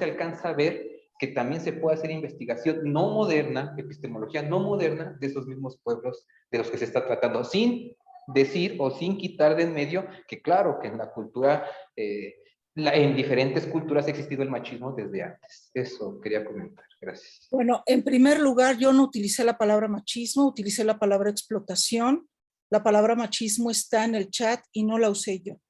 alcanza a ver que también se puede hacer investigación no moderna, epistemología no moderna de esos mismos pueblos de los que se está tratando, sin decir o sin quitar de en medio que claro que en la cultura, en diferentes culturas ha existido el machismo desde antes. Eso quería comentar. Gracias. Bueno, en primer lugar, yo no utilicé la palabra machismo, utilicé la palabra explotación. La palabra machismo está en el chat y no la usé yo.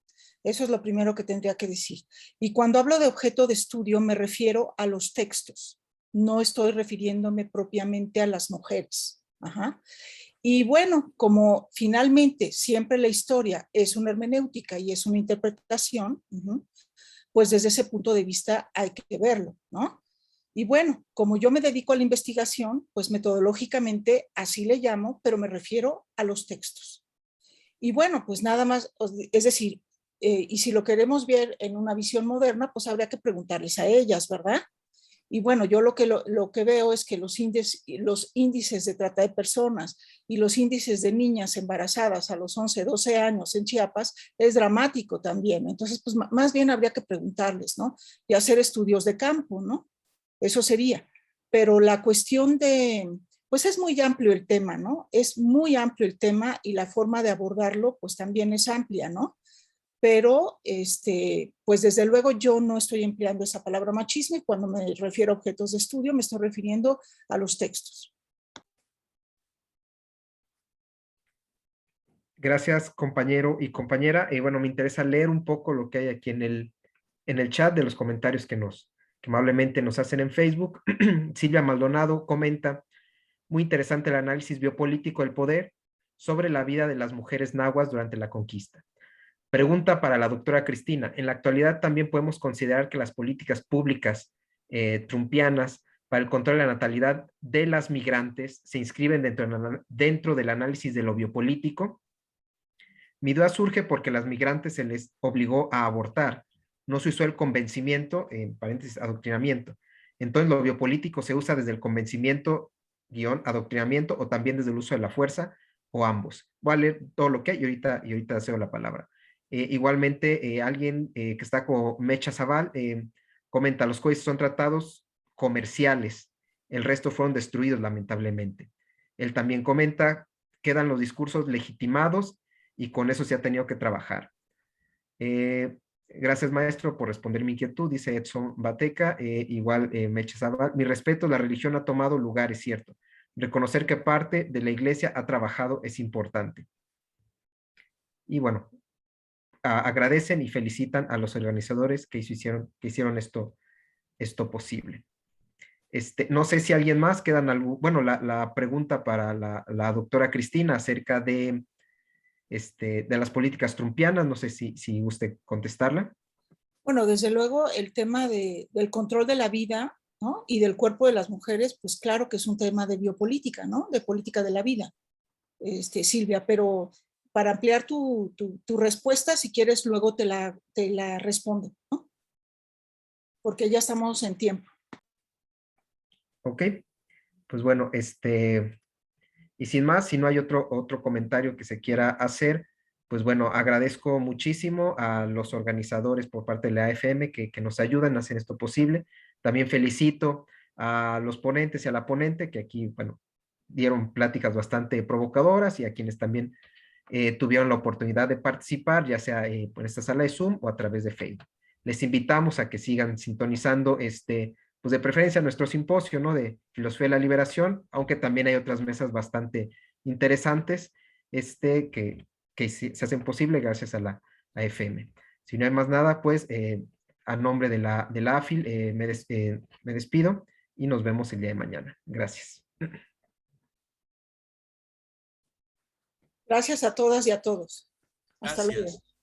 Eso es lo primero que tendría que decir. Y cuando hablo de objeto de estudio, me refiero a los textos. No estoy refiriéndome propiamente a las mujeres. Ajá. Y bueno, como finalmente siempre la historia es una hermenéutica y es una interpretación, pues desde ese punto de vista hay que verlo, ¿no? Y bueno, como yo me dedico a la investigación, pues metodológicamente así le llamo, pero me refiero a los textos. Y bueno, pues nada más, es decir, y si lo queremos ver en una visión moderna, pues habría que preguntarles a ellas, ¿verdad? Y bueno, yo lo que veo es que los índices de trata de personas y los índices de niñas embarazadas a los 11, 12 años en Chiapas es dramático también. Entonces, pues más bien habría que preguntarles, ¿no? Y hacer estudios de campo, ¿no? Eso sería. Pero la cuestión pues es muy amplio el tema, ¿no? Es muy amplio el tema y la forma de abordarlo, pues también es amplia, ¿no? Pero, pues desde luego yo no estoy empleando esa palabra machismo y cuando me refiero a objetos de estudio me estoy refiriendo a los textos. Gracias, compañero y compañera. Bueno, me interesa leer un poco lo que hay aquí en el chat de los comentarios que amablemente nos hacen en Facebook. Silvia Maldonado comenta, muy interesante el análisis biopolítico del poder sobre la vida de las mujeres nahuas durante la conquista. Pregunta para la doctora Cristina. En la actualidad también podemos considerar que las políticas públicas trumpianas para el control de la natalidad de las migrantes se inscriben dentro del análisis de lo biopolítico. Mi duda surge porque las migrantes se les obligó a abortar. No se usó el convencimiento, en paréntesis, adoctrinamiento. Entonces, lo biopolítico se usa desde el convencimiento, adoctrinamiento, o también desde el uso de la fuerza, o ambos. Voy a leer todo lo que hay y ahorita cedo la palabra. Igualmente, alguien que está con Mecha Zaval comenta, los COIs son tratados comerciales, el resto fueron destruidos lamentablemente. Él también comenta, quedan los discursos legitimados y con eso se ha tenido que trabajar. Gracias, maestro, por responder mi inquietud, dice Edson Bateca, igual Mecha Zaval. Mi respeto, la religión ha tomado lugar, es cierto. Reconocer que parte de la iglesia ha trabajado es importante. Y bueno, agradecen y felicitan a los organizadores que hicieron esto posible. No sé si alguien más quedan algo. Bueno, la pregunta para la doctora Cristina acerca de las políticas trumpianas, no sé si usted contestarla. Bueno, desde luego el tema del control de la vida, ¿no? Y del cuerpo de las mujeres, pues claro que es un tema de biopolítica, ¿no? De política de la vida, Silvia, pero para ampliar tu respuesta, si quieres, luego te la respondo, ¿no? Porque ya estamos en tiempo. Ok, pues bueno, Y sin más, si no hay otro comentario que se quiera hacer, pues bueno, agradezco muchísimo a los organizadores por parte de la AFM que nos ayudan a hacer esto posible. También felicito a los ponentes y a la ponente que aquí, bueno, dieron pláticas bastante provocadoras y a quienes también tuvieron la oportunidad de participar, ya sea por esta sala de Zoom o a través de Facebook. Les invitamos a que sigan sintonizando pues de preferencia nuestro simposio, ¿no? De Filosofía de la Liberación, aunque también hay otras mesas bastante interesantes que se hacen posible gracias a la AFM. Si no hay más nada, pues a nombre de la AFIL me despido y nos vemos el día de mañana. Gracias. Gracias a todas y a todos. Hasta Gracias. luego.